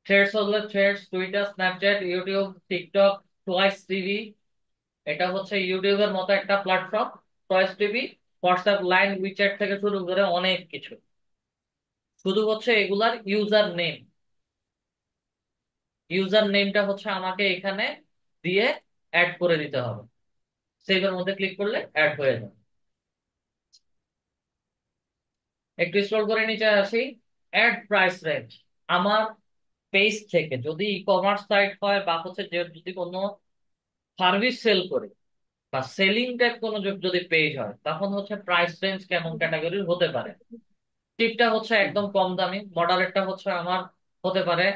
থ্রেডস হলে Threads, Twitter, Snapchat, YouTube, TikTok, Twitch TV, এটা হচ্ছে ইউটিউবের মতো একটা platform. Twitch TV, WhatsApp, Line, WeChat থেকে শুরু করে অনেক কিছু। শুধু হচ্ছে এগুলার ইউজার নেম, ইউজার নেমটা হচ্ছে আমাকে এখানে দিয়ে অ্যাড করে দিতে হবে। সেভের মধ্যে ক্লিক করলে অ্যাড হয়ে যাবে। একটু স্ক্রল করে নিচে আসি, অ্যাড প্রাইস রেঞ্জ। আমার পেজ থেকে যদি ই কমার্স সাইট হয় বা হচ্ছে যে যদি কোনো সার্ভিস সেল করে বা সেলিং টাইপ কোনো যদি পেজ হয়, তখন হচ্ছে প্রাইস রেঞ্জ কেমন ক্যাটাগরির হতে পারে। টিপটা হচ্ছে একদম কম দামি, মডারেটটা হচ্ছে আমার হতে পারে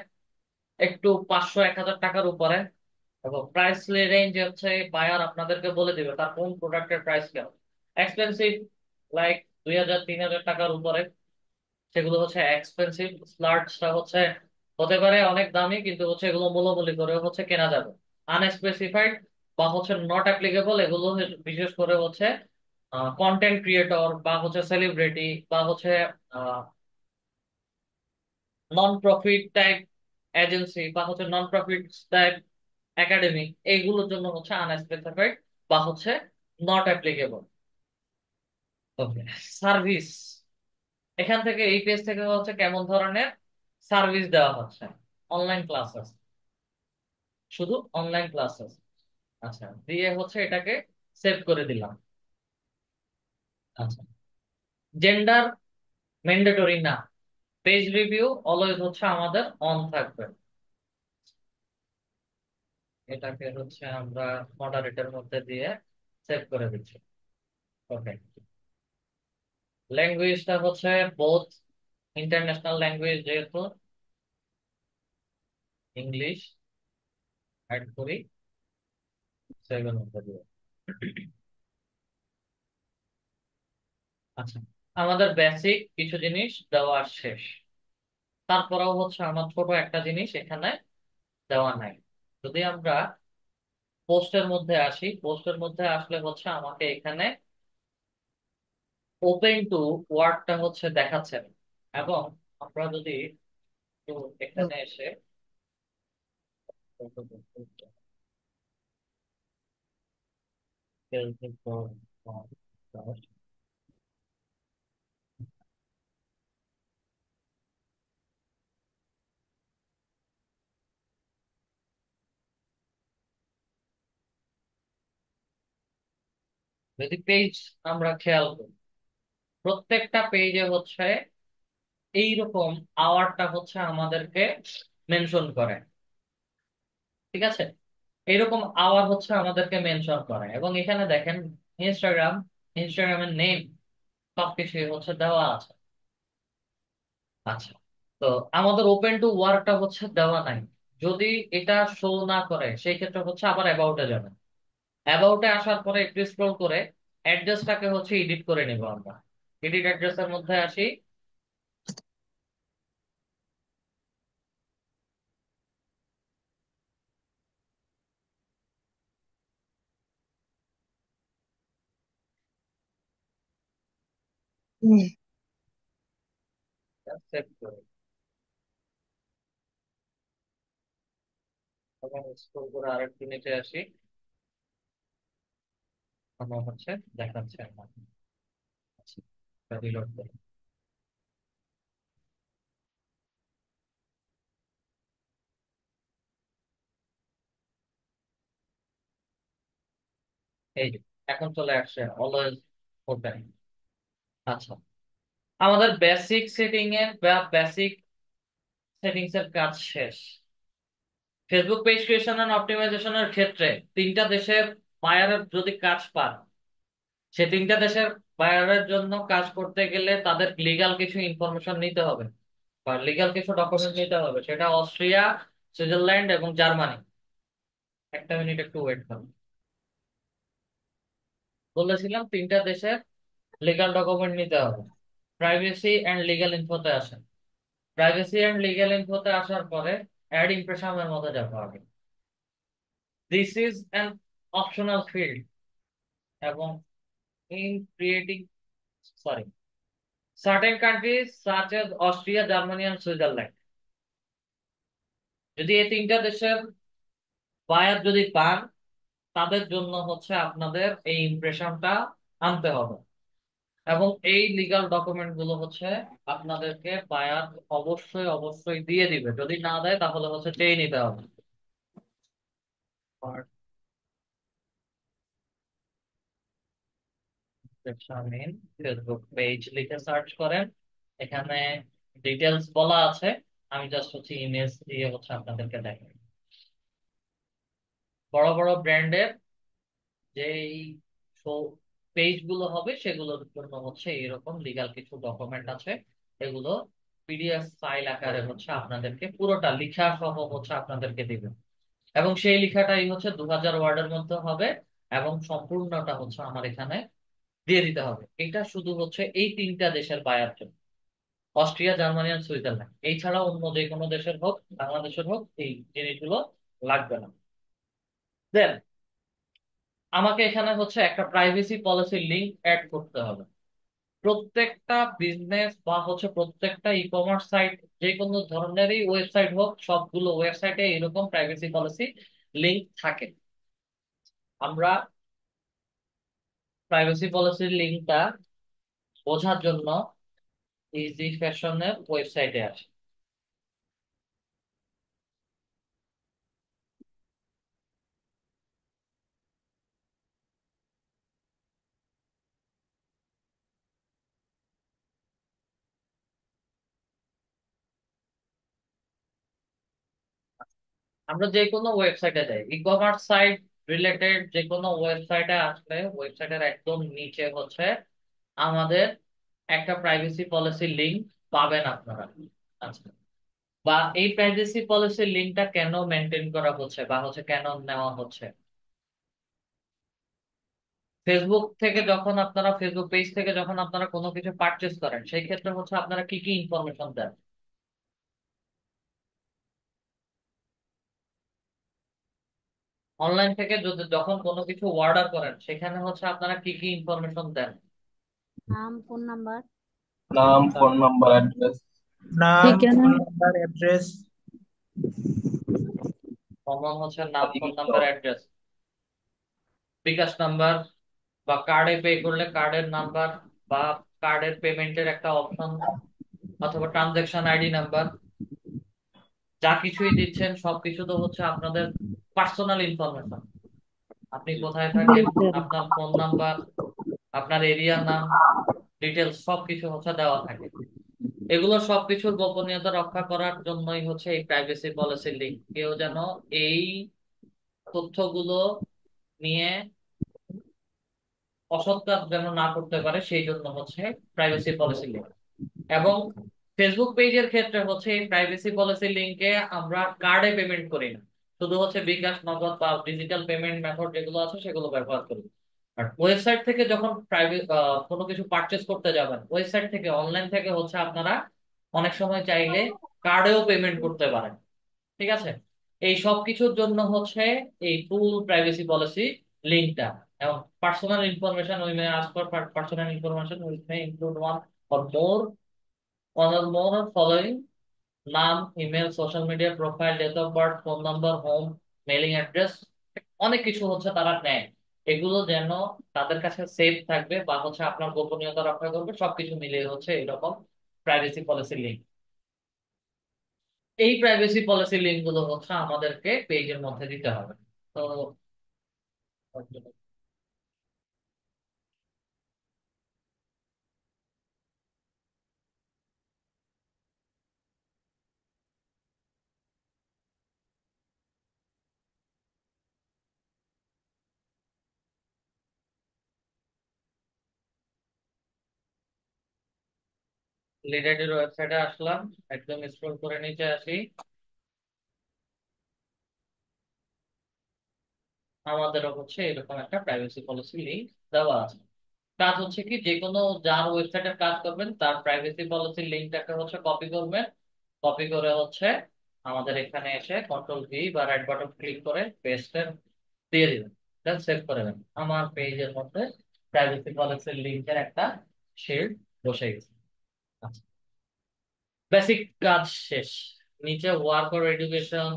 একটু 500-1000 টাকার উপরে, এবং প্রাইস রেঞ্জ হচ্ছে বায়ার আপনাদেরকে বলে দিবে তার কোন প্রোডাক্টের প্রাইস কেমন। এক্সপেন্সিভ, লাইক 2000-3000 টাকার উপরে, সেগুলো হচ্ছে এক্সপেন্সিভ। স্লার্টসটা হচ্ছে হতে পারে অনেক দামি, কিন্তু হচ্ছে এগুলো মূল্যমূল্য করে হচ্ছে কেনা যাবে। আনস্পেসিফাইড বা হচ্ছে নট অ্যাপ্লিকেবল, এগুলো বিশেষ করে হচ্ছে কন্টেন্ট ক্রিয়েটর বা হচ্ছে সেলিব্রিটি বা হচ্ছে নন প্রফিট টাইপ এজেন্সি বা হচ্ছে নন প্রফিট টাইপ একাডেমি, এইগুলোর জন্য হচ্ছে আনস্পেসিফাইড বা হচ্ছে নট অ্যাপ্লিকেবল। ওকে, সার্ভিস, এখান থেকে এই পেজ থেকে হচ্ছে কেমন ধরনের সার্ভিস দেওয়া হচ্ছে। অনলাইন ক্লাসেস, শুধু অনলাইন ক্লাসেস। আচ্ছা, দিয়ে হচ্ছে এটাকে সেভ করে দিলাম। আচ্ছা, জেন্ডার ম্যান্ডেটরি না, পেজ রিভিউ অলওয়েজ হচ্ছে আমাদের অন থাকবে। এটাকে হচ্ছে আমরা মডারেটর মধ্যে দিয়ে সেভ করে দিচ্ছি। ওকে, ল্যাঙ্গুয়েজটা হচ্ছে বোথ ইন্টারন্যাশনাল ল্যাঙ্গুয়েজ, যেহেতু ইংলিশ অ্যাড করি, সেভের মধ্যে দিয়ে। আচ্ছা, আমাদের বেসিক কিছু জিনিস দেওয়া শেষ। তারপরেও হচ্ছে আমার ছোট একটা জিনিস এখানে দেওয়া নাই। যদি আমরা পোস্টের মধ্যে আসি, পোস্টের মধ্যে আসলে হচ্ছে আমাকে এখানে ওপেন টু ওয়ার্ডটা হচ্ছে দেখাচ্ছে না। এবং আমরা যদি একটু এখানে এসে যদি পেজ আমরা খেয়াল করি, প্রত্যেকটা পেজে হচ্ছে এইরকম আওয়ারটা হচ্ছে আমাদেরকে মেনশন করে। ঠিক আছে, এইরকম আওয়ার হচ্ছে আমাদেরকে মেনশন করে, এবং এখানে দেখেন ইনস্টাগ্রাম, ইনস্টাগ্রামের নেম সবকিছুই হচ্ছে দেওয়া আছে। আচ্ছা, তো আমাদের ওপেন টু ওয়ার্কটা হচ্ছে দেওয়া নাই। যদি এটা শো না করে সেই ক্ষেত্রে হচ্ছে আবার অ্যাবাউটে যাবেন। অ্যাবাউটে আসার পরে একটু স্ক্রল করে অ্যাড্রেসটাকে হচ্ছে এডিট করে নেব আমরা। এডিট অ্যাড্রেসের মধ্যে আসি। সেভ করি এবং স্ক্রল করে আরেকটু নিচে আসি। আমার হচ্ছে দেখাচ্ছে না। আচ্ছা, রিলোড করি। এই যে এখন চলে আসছে অলওয়েজ ওপেন। আচ্ছা, আমাদের বেসিক সেটিং এর বা বেসিক সেটিংস এর কাজ শেষ। ফেসবুক পেজ ক্রিয়েশন এন্ড অপটিমাইজেশনের ক্ষেত্রে তিনটা দেশের বায়ারের যদি কাজ পান, সে তিনটা দেশের বায়ারের জন্য কাজ করতে গেলে তাদের লিগ্যাল কিছু ইনফরমেশন নিতে হবে বা লিগ্যাল কিছু ডকুমেন্ট নিতে হবে। সেটা অস্ট্রিয়া, সুইজারল্যান্ড এবং জার্মানি। একটা মিনিট একটু ওয়েট করুন। বলেছিলাম তিনটা দেশের লিগ্যাল ডকুমেন্ট নিতে হবে। প্রাইভেসি এন্ড লিগ্যাল ইনফোতে আসেন। প্রাইভেসি এন্ড লিগ্যাল ইনফোতে আসার পরে অ্যাড ইমপ্রেশনের মধ্যে যাবো আগে। This is an optional field, এবং in creating, sorry, certain countries such as Austria, Germany and Switzerland, যদি এই তিনটা দেশের বায়ার যদি পান, তাদের জন্য হচ্ছে আপনাদের এই ইমপ্রেশনটা আনতে হবে। এবং এই লিগ্যাল ডকুমেন্ট গুলো হচ্ছে আপনাদেরকে বায়ার অবশ্যই অবশ্যই দিয়ে দিবে। যদি না দেয় তাহলে হচ্ছে চেয়ে নিতে হবে। ফেসবুক পেজ লিখে সার্চ করেন, এখানে ডিটেলস বলা আছে। আমি জাস্ট হচ্ছে ইমেজ দিয়ে হচ্ছে আপনাদেরকে দেখাই। বড় বড় ব্র্যান্ডের যেই পেজ গুলো হবে সেগুলোর জন্য হচ্ছে এরকম লিগ্যাল কিছু ডকুমেন্ট আছে। এগুলো পিডিএফ ফাইল আকারে হচ্ছে আপনাদেরকে পুরোটা লিখা সহ হচ্ছে আপনাদেরকে দিবে, এবং সেই লেখাটাই হচ্ছে 2000 ওয়ার্ডের মধ্যে হবে, এবং সম্পূর্ণটা হচ্ছে আমার এখানে দিয়ে দিতে হবে। এটা শুধু হচ্ছে এই তিনটা দেশের বায়ার জন্য, অস্ট্রিয়া, জার্মানি আর সুইজারল্যান্ড। এই ছাড়া অন্য যে কোনো দেশের হোক, বাংলাদেশের হোক, এই জিনিসগুলো লাগবে না। দেন আমাকে এখানে হচ্ছে একটা প্রাইভেসি পলিসি লিংক অ্যাড করতে হবে। প্রত্যেকটা বিজনেস বা হচ্ছে প্রত্যেকটা ই কমার্স সাইট, যে কোনো ধরনেরই ওয়েবসাইট হোক, সবগুলো ওয়েবসাইটে এরকম প্রাইভেসি পলিসি লিংক থাকে। আমরা প্রাইভেসি পলিসির লিংকটা বোঝার জন্য ইজি ফ্যাশনের ওয়েবসাইটে আসি। আমরা যে কোনো ওয়েবসাইটে যাই, ই কমার্স সাইট রিলেটেড যে কোনো ওয়েবসাইটে আসলে ওয়েবসাইটের একদম নিচে হচ্ছে আমাদের একটা প্রাইভেসি পলিসি লিংক পাবেন আপনারা। আচ্ছা, বা এই প্রাইভেসি পলিসির লিংকটা কেন মেনটেন করা হচ্ছে বা হচ্ছে কেন নেওয়া হচ্ছে। ফেসবুক থেকে যখন আপনারা, ফেসবুক পেজ থেকে যখন আপনারা কোনো কিছু পারচেজ করেন, সেই ক্ষেত্রে হচ্ছে আপনারা কি কি ইনফরমেশন দেন। অনলাইন থেকে যদি যখন কোনো কিছু অর্ডার করেন, সেখানে হচ্ছে আপনারা কি কি ইনফরমেশন দেন। নাম, ফোন নাম্বার। नाम फोन नंबर एड्रेस नाम ঠিকানা। फोन नंबर एड्रेस কমন হচ্ছে নাম, ফোন अधिक নাম্বার, অ্যাড্রেস, বিকাশ নাম্বার, বা কার্ডে পে করলে কার্ডের নাম্বার, বা কার্ডের পেমেন্টের একটা অপশন, অথবা ট্রানজাকশন আইডি নাম্বার। যা কিছুই দিচ্ছেন সবকিছু তো হচ্ছে আপনাদের পার্সোনাল ইনফরমেশন। আপনি কোথায় থাকেন, আপনার ফোন নাম্বার, আপনার এরিয়ার নাম, ডিটেলস সবকিছু হচ্ছে দেওয়া থাকে। এগুলো সবকিছুর গোপনীয়তা রক্ষা করার জন্যই হচ্ছে এই প্রাইভেসি পলিসি লিঙ্ক। কেউ যেন এই তথ্যগুলো নিয়ে অসৎ কাজ যেন না করতে পারে, সেই জন্য হচ্ছে প্রাইভেসি পলিসি লিঙ্ক। এবং ফেসবুক পেজের ক্ষেত্রে হচ্ছে এই প্রাইভেসি পলিসি লিঙ্কে আমরা কার্ডে পেমেন্ট করি না, শুধু হচ্ছে বিকাশ, নগদ বা ডিজিটাল পেমেন্ট মেথড যেগুলো আছে সেগুলো ব্যবহার করি। আর ওয়েবসাইট থেকে যখন প্রাইভেট কোনো কিছু পারচেস করতে যাবেন, ওয়েবসাইট থেকে অনলাইন থেকে হচ্ছে আপনারা অনেক সময় চাইলে কার্ডেও পেমেন্ট করতে পারেন। ঠিক আছে, এই সব কিছুর জন্য হচ্ছে এই ফুল প্রাইভেসি পলিসি লিঙ্কটা। এবং personal information we may ask for personal information which may include one or more following: নাম, email, social media profile, date of birth, phone number, home, mailing address. অনেক কিছু হচ্ছে তারা নেয়। এগুলো যেন তাদের কাছে সেফ থাকবে বা হচ্ছে আপনার গোপনীয়তা রক্ষা করবে, সবকিছু মিলিয়ে হচ্ছে এরকম প্রাইভেসি পলিসি লিঙ্ক। এই প্রাইভেসি পলিসি লিঙ্ক গুলো হচ্ছে আমাদেরকে পেজের মধ্যে দিতে হবে। তো লিডারের ওয়েবসাইটে আসলাম, একদম স্ক্রল করে নিচে আসি। আমাদেরও হচ্ছে এরকম একটা প্রাইভেসি পলিসি লিঙ্ক দেওয়া আছে। কাজ হচ্ছে কি, যে কোনো যার ওয়েবসাইটে কাজ করবেন তার প্রাইভেসি পলিসি লিঙ্কটাকে হচ্ছে কপি করবেন। কপি করে হচ্ছে আমাদের এখানে এসে কন্ট্রোল ভি বা রাইট বাটন ক্লিক করে পেস্টে দিয়ে দিবেন, দেন সেভ করে দেবেন। আমার পেজের মধ্যে প্রাইভেসি পলিসির লিঙ্কের একটা শিল্ড বসে গেছে। আচ্ছা, বেসিক কাজ শেষ। নিচে work or education,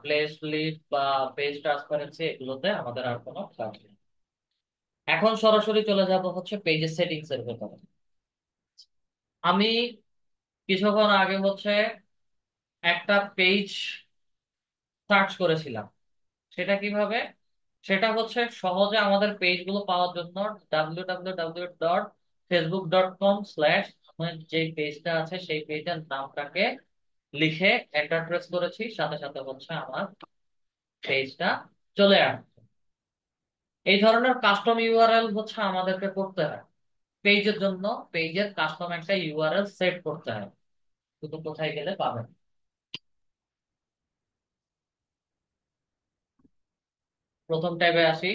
place list বা পেজ ট্রান্সপারেন্সি, এগুলোতে আমাদের আর কোনো কাজ নেই। এখন সরাসরি চলে যাব হচ্ছে পেজের সেটিংস এর ভেতরে। আমি কিছুক্ষণ আগে হচ্ছে একটা পেজ সার্চ করেছিলাম। সেটা কিভাবে? সেটা হচ্ছে সহজে আমাদের পেজগুলো পাওয়ার জন্য www.facebook.com/, যে পেজটা আছে সেই পেজের নামটাকে লিখে এন্টার প্রেস করেছি, সাথে সাথে হচ্ছে আমার পেজটা চলে আসছে। এই ধরনের কাস্টম ইউআরএল হচ্ছে আমাদেরকে করতে হয় পেজের জন্য। পেজের কাস্টম একটা ইউআরএল সেট করতে হয়, শুধু কোথায় গেলে পাবেন। প্রথম ট্যাবে আসি।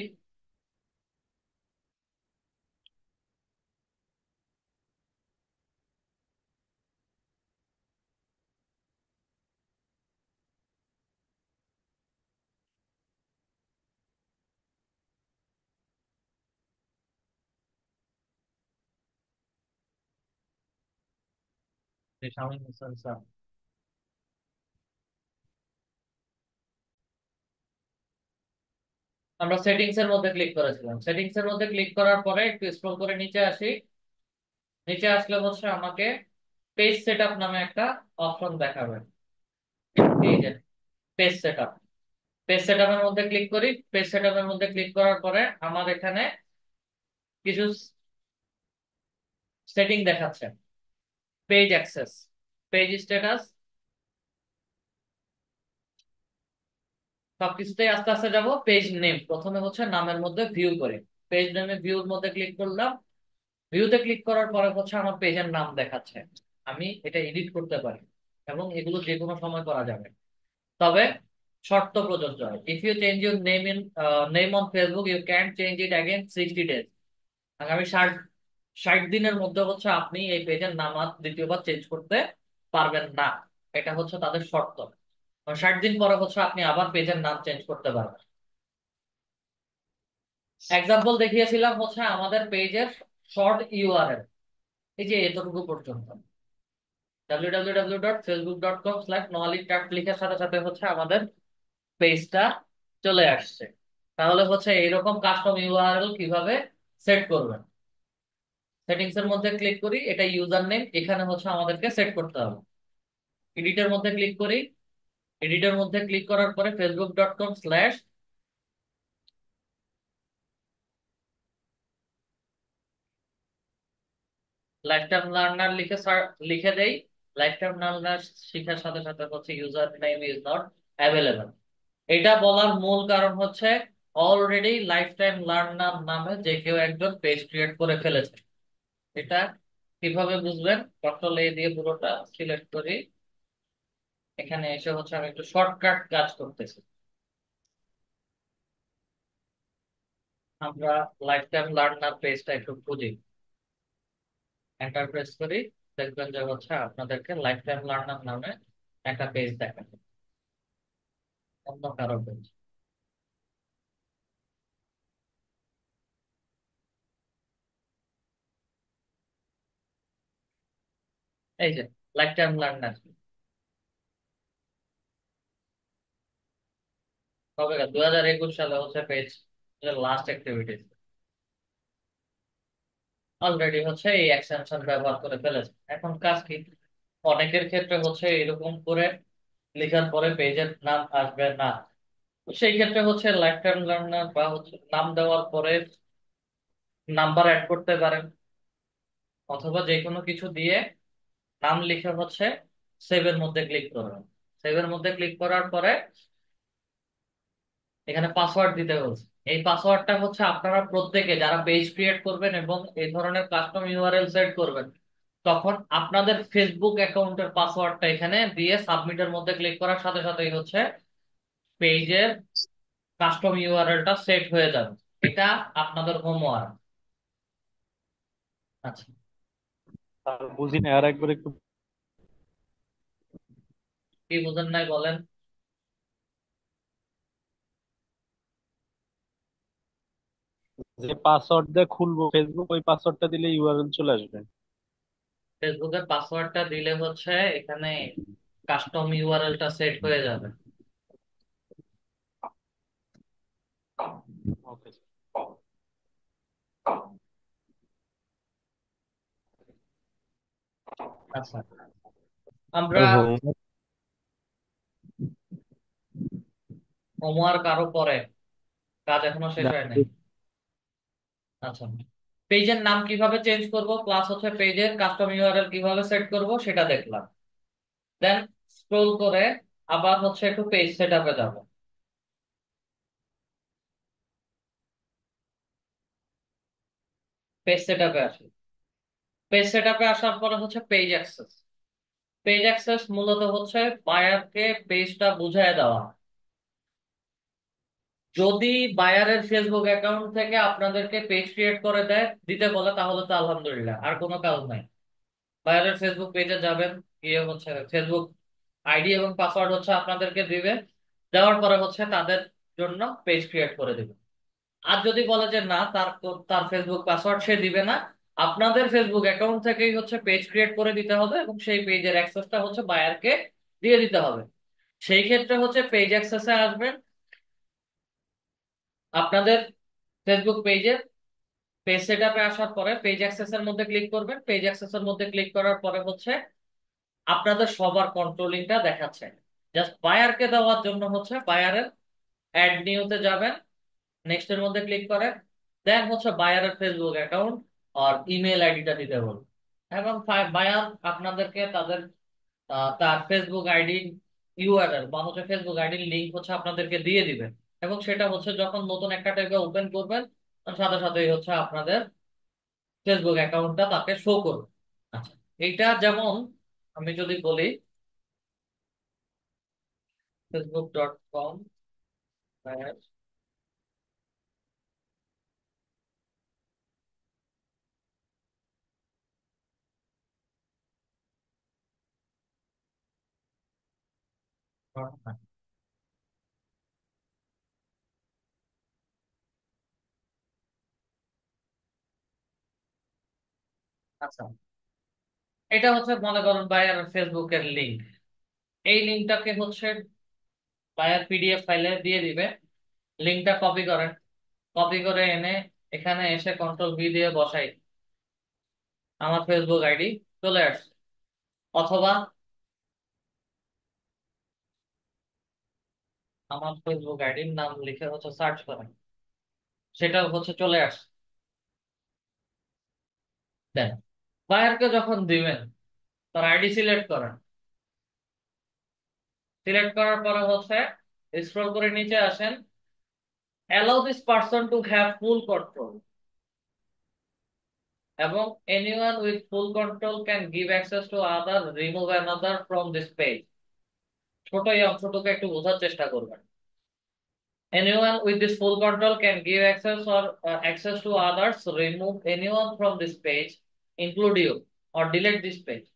আমরা সেটিংস এর মধ্যে ক্লিক করেছিলাম। সেটিংস এর মধ্যে ক্লিক করার পরে একটু স্ক্রল করে নিচে আসি। নিচে আসলে হচ্ছে আমাকে পেজ সেটআপ নামে একটা অপশন দেখাবে। এই যে পেজ সেটআপ। পেজ সেটআপের মধ্যে ক্লিক করি। পেজ সেটআপের মধ্যে ক্লিক করার পরে আমার এখানে কিছু সেটিং দেখাচ্ছে: পেজ অ্যাক্সেস, পেজ স্ট্যাটাস, সবকিছুতেই আস্তে আস্তে যাব। পেজ নেম, প্রথমে হচ্ছে নামের মধ্যে ভিউ করে পেজ নেমে ভিউর মধ্যে ক্লিক করলাম। ভিউতে ক্লিক করার পরে হচ্ছে আমার পেজের নাম দেখাচ্ছে। আমি এটা এডিট করতে পারি এবং এগুলো যে কোনো সময় করা যাবে। তবে শর্ত প্রযোজ্য হয়। If you change your name on Facebook, you can change it again 60 days। আগামী 60 দিনের মধ্যে হচ্ছে আপনি এই পেজের নাম আর দ্বিতীয়বার চেঞ্জ করতে পারবেন না। এটা হচ্ছে তাদের শর্ত। 60 দিন পরে হচ্ছে আপনি আবার পেজের নাম চেঞ্জ করতে পারবেন। এক্সাম্পল দেখিয়েছিলাম হচ্ছে আমাদের পেজের শর্ট ইউআরএল, এই যে এতটুকু পর্যন্ত। www.facebook.com/noalitakt লিখার সাথে সাথে হচ্ছে আমাদের পেজটা চলে আসছে। তাহলে হচ্ছে এইরকম কাস্টম ইউআরএল কিভাবে সেট করবেন? সেটিংস এর মধ্যে ক্লিক করি, এটা ইউজার নেম, এখানে হচ্ছে আমাদেরকে সেট করতে হবে। এডিটের মধ্যে ক্লিক করি। এডিটের মধ্যে ক্লিক করার পরে facebook.com/ লাইফ টাইম লার্নার লিখে দেই। লাইফ টাইম লার্নার শিখার সাথে সাথে হচ্ছে user name is not available. এটা বলার মূল কারণ হচ্ছে অলরেডি লাইফ টাইম লার্নার নামে যে কেউ একজন পেজ ক্রিয়েট করে ফেলেছে। এটা কিভাবে বুঝবেন? কন্ট্রোল এ দিয়ে পুরোটা সিলেক্ট করি। এখানে এসে হচ্ছে আমি একটু শর্টকাট কাজ করতেছি। আমরা লাইফ টাইম লার্নার পেজটা একটু খুঁজি, এন্টার প্রেস করি, দেখবেন যে হচ্ছে আপনাদেরকে লাইফ টাইম লার্নার নামে একটা পেজ দেখাবে, অন্য কারো পেজ। এই যে লাইফ টাইম লার্নার, কবে 2021 সালে হচ্ছে পেজ লাস্ট অ্যাক্টিভিটিস। অলরেডি হচ্ছে এই এক্সটেনশন ব্যবহার করে ফেলেছে। এখন কাজ কি? অনেকের ক্ষেত্রে হচ্ছে এরকম করে লেখার পরে পেজের নাম আসবে না। তো সেই ক্ষেত্রে হচ্ছে লাইফ টাইম লার্নার বা হচ্ছে নাম দেওয়ার পরে নাম্বার অ্যাড করতে পারেন, অথবা যে কোনো কিছু দিয়ে নাম লিখে হচ্ছে সেভের মধ্যে ক্লিক করবেন। সেভের মধ্যে ক্লিক করার পরে এখানে পাসওয়ার্ড দিতে হচ্ছে। এই পাসওয়ার্ডটা হচ্ছে আপনারা প্রত্যেকে যারা পেজ ক্রিয়েট করবেন এবং এই ধরনের কাস্টম ইউআরএল সেট করবেন, তখন আপনাদের ফেসবুক অ্যাকাউন্টের পাসওয়ার্ডটা এখানে দিয়ে সাবমিটের মধ্যে ক্লিক করার সাথে সাথেই হচ্ছে পেজের কাস্টম ইউআরএলটা সেট হয়ে যাবে। এটা আপনাদের হোমওয়ার্ক। আচ্ছা, আর বুঝি না, আর একবার একটু। কি বুঝেন নাই বলেন। যে পাসওয়ার্ড দিয়ে খুলবো ফেসবুক, ওই পাসওয়ার্ডটা দিলে ইউআরএল চলে আসবে। ফেসবুকের পাসওয়ার্ডটা দিলে হচ্ছে এখানে কাস্টম ইউআরএলটা সেট হয়ে যাবে। ওকে। আচ্ছা, আমরা হোমওয়ার্ক আরো পরে, কাজ এখনো শেষ হয় নাই। আচ্ছা, পেজের নাম কিভাবে চেঞ্জ করব প্লাস হচ্ছে পেজের কাস্টম ইউআরএল কিভাবে সেট করব সেটা দেখলাম। দেন স্ক্রোল করে আবার হচ্ছে একটু পেজ সেটআপে যাব। পেজ সেটআপে আসি। পেজ সেটআপে আসার পরে হচ্ছে পেজ অ্যাক্সেস। পেজ অ্যাক্সেস মূলত হচ্ছে বায়ারকে পেজটা বুঝায় দেওয়া। যদি বায়ারের ফেসবুক অ্যাকাউন্ট থেকে আপনাদেরকে পেজ ক্রিয়েট করে দিতে বলে তাহলে তো আলহামদুলিল্লাহ, আর কোনো কাজ নাই। বায়ারের ফেসবুক পেজে যাবেন, গিয়ে হচ্ছে ফেসবুক আইডি এবং পাসওয়ার্ড হচ্ছে আপনাদেরকে দিবে, দেওয়ার পরে হচ্ছে তাদের জন্য পেজ ক্রিয়েট করে দিবে। আর যদি বলে যে না, তার তার ফেসবুক পাসওয়ার্ড সে দিবে না, আপনাদের ফেসবুক অ্যাকাউন্ট থেকেই হচ্ছে পেজ ক্রিয়েট করে দিতে হবে এবং সেই পেজের অ্যাক্সেসটা হচ্ছে বায়ারকে দিয়ে দিতে হবে। সেই ক্ষেত্রে হচ্ছে পেজ অ্যাক্সেসে আসবেন, আপনাদের ফেসবুক পেজে পেজ সেটআপে আসার পরে পেজ অ্যাক্সেস এর মধ্যে ক্লিক করবেন। পেজ অ্যাক্সেস এর মধ্যে ক্লিক করার পরে হচ্ছে আপনাদের সবার কন্ট্রোলিংটা দেখাচ্ছে। জাস্ট বায়ারকে দেওয়ার জন্য হচ্ছে বায়ারের অ্যাড নিউতে যাবেন, নেক্সট এর মধ্যে ক্লিক করেন, দেন হচ্ছে বায়ারের ফেসবুক অ্যাকাউন্ট আর ইমেল আইডিটা দিতে বলুন। এবং বায়ার আপনাদেরকে তার ফেসবুক আইডি ইউআরএল বা হচ্ছে ফেসবুক আইডির লিংক হচ্ছে আপনাদেরকে দিয়ে দিবেন। এবং সেটা হচ্ছে যখন নতুন একটা ট্যাবে ওপেন করবেন, সাথে সাথেই হচ্ছে আপনাদের ফেসবুক অ্যাকাউন্টটা তাকে শো করবে। আচ্ছা, এইটা যেমন আমি যদি বলি facebook.com, আচ্ছা, এটা হচ্ছে মনে করেন বায়ার ফেসবুকের লিংক। এই লিংকটাকে হচ্ছে বায়ার পিডিএফ ফাইলে দিয়ে দিবে। লিংকটা কপি করেন, কপি করে এনে এখানে এসে কন্ট্রোল ভি দিয়ে বসাই, আমার ফেসবুক আইডি চলে আসছে। অথবা আমার ফেসবুক আইডির নাম লিখে হচ্ছে সার্চ করেন, সেটা হচ্ছে চলে আসছে। দেন বায়ারকে যখন দিবেন তার আইডি সিলেক্ট করেন, সিলেক্ট করার পরে হচ্ছে স্ক্রল করে নিচে আসেন, allow this person to have full control এবং anyone with full control can give access to other, remove another from this page। ছোট এই অংশটুকু একটু বোঝার চেষ্টা করবেন। anyone with this full control can give access or access to others, remove anyone from this page, include you, or delete this page।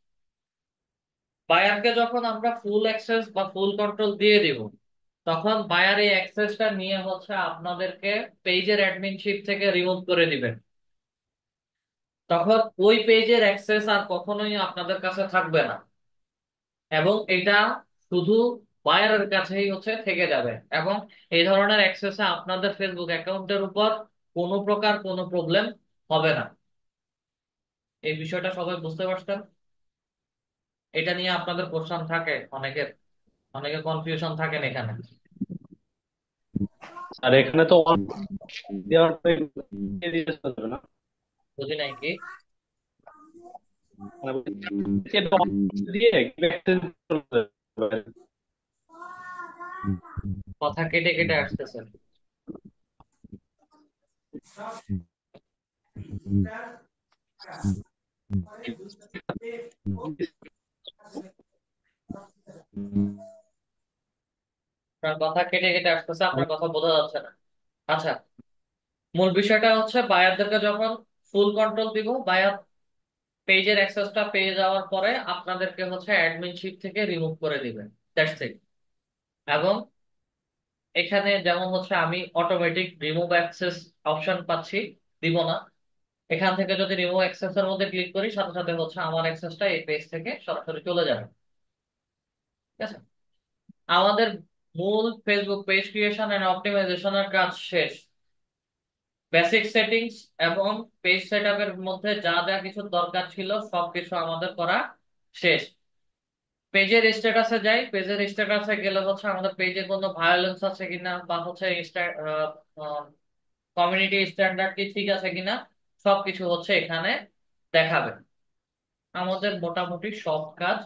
বায়ারকে যখন আমরা ফুল access বা ফুল কন্ট্রোল দিয়ে দিব, তখন বায়ার এই অ্যাক্সেসটা নিয়ে হচ্ছে আপনাদেরকে পেজের অ্যাডমিনশিপ থেকে রিমুভ করে দিবেন। তখন ওই পেজের অ্যাক্সেস আর কখনোই আপনাদের কাছে থাকবে না এবং এটা শুধু বায়ারের কাছেই হচ্ছে থেকে যাবে এবং এই ধরনের অ্যাক্সেসে আপনাদের ফেসবুক অ্যাকাউন্টের উপর কোনো প্রকার কোনো প্রবলেম হবে না। এই বিষয়টা সবাই বুঝতে পারছেন? এটা নিয়ে আপনাদের কোশ্চেন থাকে অনেকের, অনেকের কনফিউশন থাকেন এখানে। আর এখানে তো দেওয়ার পরে দিয়ে দিতে চলবে না? বুঝি নাই কি? মানে দিয়ে extend করতে হবে। কথা কেটে কেটে আসতেছে। আপনার কথা কেটে কেটে আসতেছে, আপনার কথা বোঝা যাচ্ছে না। আচ্ছা, মূল বিষয়টা হচ্ছে বায়ারদেরকে যখন ফুল কন্ট্রোল দিব, বায়ার পেজের অ্যাক্সেসটা পেয়ে যাওয়ার পরে আপনাদেরকে হচ্ছে অ্যাডমিনশিপ থেকে রিমুভ করে দিবেন, দ্যাটস ইট। এবং এখানে যেমন হচ্ছে আমি অটোমেটিক রিমুভ অ্যাক্সেস অপশন পাচ্ছি, দিব না। এখান থেকে যদি রিমুভ অ্যাক্সেস এর মধ্যে ক্লিক করি, সাথে সাথে হচ্ছে আমার অ্যাক্সেসটা এই পেজ থেকে সরাসরি চলে যাবে। ঠিক আছে, আমাদের মূল ফেসবুক পেজ ক্রিয়েশন এন্ড অপটিমাইজেশনের কাজ শেষ। বেসিক সেটিংস এবং পেজ সেটআপের মধ্যে যা যা কিছু দরকার ছিল সবকিছু আমাদের করা শেষ। পেজের স্ট্যাটাসে যাই, পেজের স্ট্যাটাসে গেলে হচ্ছে আমাদের পেজে কোনো ভায়োলেন্স আছে কিনা বা হচ্ছে কমিউনিটি স্ট্যান্ডার্ড কি ঠিক আছে কিনা সবকিছু হচ্ছে এখানে দেখাবে। আমাদের মোটামুটি সব কাজ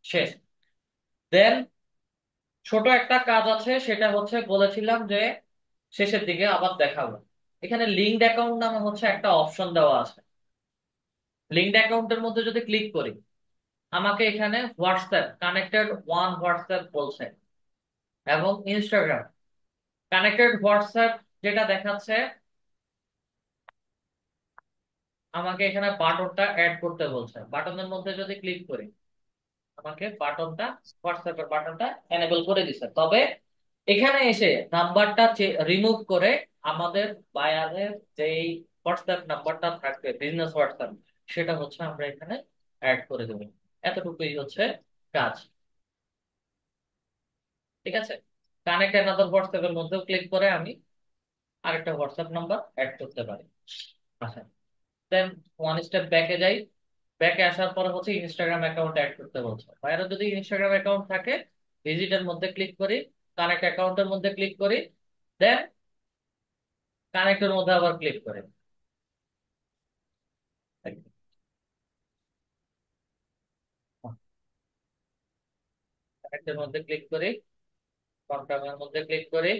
শেষ। দেন ছোট একটা কাজ আছে, সেটা হচ্ছে বলেছিলাম যে শেষের দিকে আবার দেখাবো। এখানে লিঙ্কড অ্যাকাউন্ট নামে হচ্ছে একটা অপশন দেওয়া আছে। লিঙ্কড অ্যাকাউন্টের মধ্যে যদি ক্লিক করি, আমাকে এখানে হোয়াটসঅ্যাপ কানেক্টেড ওয়ান হোয়াটসঅ্যাপ বলছে এবং ইনস্টাগ্রাম কানেক্টেড হোয়াটসঅ্যাপ যেটা দেখাচ্ছে, আমাকে এখানে বাটনটা অ্যাড করতে বলছে। বাটনের মধ্যে যদি ক্লিক করি, আমাকে বাটনটা, হোয়াটসঅ্যাপের বাটনটা এনেবল করে দিছে। তবে এখানে এসে নাম্বারটা রিমুভ করে আমাদের বায়ারের যেই হোয়াটসঅ্যাপ নাম্বারটা থাকবে বিজনেস হোয়াটসঅ্যাপ, সেটা হচ্ছে আমরা এখানে অ্যাড করে দেবো। এতটুকুই হচ্ছে কাজ। ঠিক আছে, কানেক্ট অ্যানাদার হোয়াটসঅ্যাপের মধ্যেও ক্লিক করে আমি আরেকটা হোয়াটসঅ্যাপ নাম্বার অ্যাড করতে পারি। আচ্ছা, দেন ওয়ান স্টেপ ব্যাকে যাই। ব্যাকে আসার পরে হচ্ছে ইনস্টাগ্রাম অ্যাকাউন্ট অ্যাড করতে বলছে। বাইরে যদি ইনস্টাগ্রাম অ্যাকাউন্ট থাকে, ভিজিটের মধ্যে ক্লিক করি, কানেক্ট অ্যাকাউন্টের মধ্যে ক্লিক করি, দেন কানেক্টের মধ্যে আবার ক্লিক করি। কানেক্টের মধ্যে ক্লিক করি, কনফার্মের মধ্যে ক্লিক করি,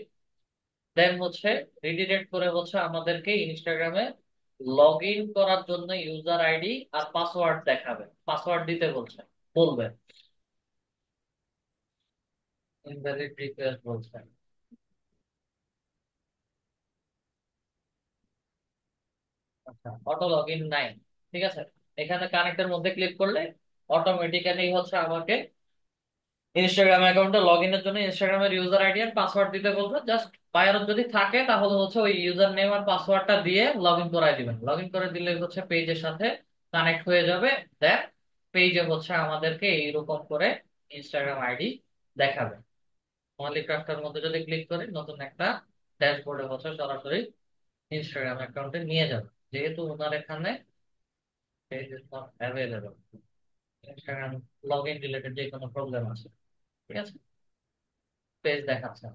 দেন হচ্ছে রিডিরেক্ট করে হচ্ছে আমাদেরকে ইনস্টাগ্রামে লগ ইন করার জন্য ইউজার আইডি আর পাসওয়ার্ড দেখাবে। পাসওয়ার্ড দিতে বলছে, বলবে ইনভ্যালিড রিকোয়েস্ট বলছে। আচ্ছা, অটো লগ ইন নাই। ঠিক আছে, এখানে কানেক্টের মধ্যে ক্লিক করলে অটোমেটিক্যালি হচ্ছে আমাকে ইনস্টাগ্রাম অ্যাকাউন্টে লগ ইনের জন্য ইনস্টাগ্রামের ইউজার আইডি আর পাসওয়ার্ড দিতে বলবে। জাস্ট বায়ার যদি থাকে তাহলে হচ্ছে ওই ইউজার নেম আর পাসওয়ার্ডটা দিয়ে লগ ইন করাই দিবেন। লগ ইন করে দিলে হচ্ছে পেজের সাথে কানেক্ট হয়ে যাবে। দেন পেজে হচ্ছে আমাদেরকে এইরকম করে ইনস্টাগ্রাম আইডি দেখাবে। মৌলিক ক্রাফটার মধ্যে যদি ক্লিক করি, নতুন একটা ড্যাশবোর্ডে হচ্ছে সরাসরি ইনস্টাগ্রাম অ্যাকাউন্টে নিয়ে যাবে, যেহেতু ওনার এখানে page is not available, Instagram log in related যে কোনো প্রবলেম আছে। ঠিক আছে, পেজ দেখাচ্ছে।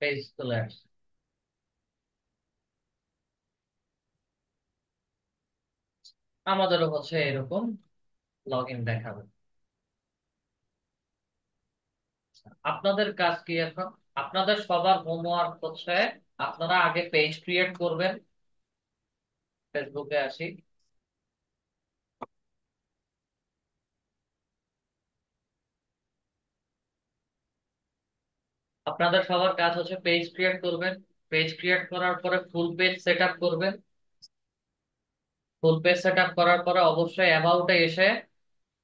পেজ চলে আসছে। আমাদেরও হচ্ছে এরকম লগ ইন দেখাবে। আপনাদের কাজ কি এখন? আপনাদের সবার হোমওয়ার্ক হচ্ছে আপনারা আগে পেজ ক্রিয়েট করবেন। ফেসবুকে আসি। আপনাদের সবার কাজ হচ্ছে পেজ ক্রিয়েট করবেন। পেজ ক্রিয়েট করার পরে ফুল পেজ সেট আপ করবেন। ফুল পেজ সেট আপ করার পরে অবশ্যই অ্যাবাউটে এসে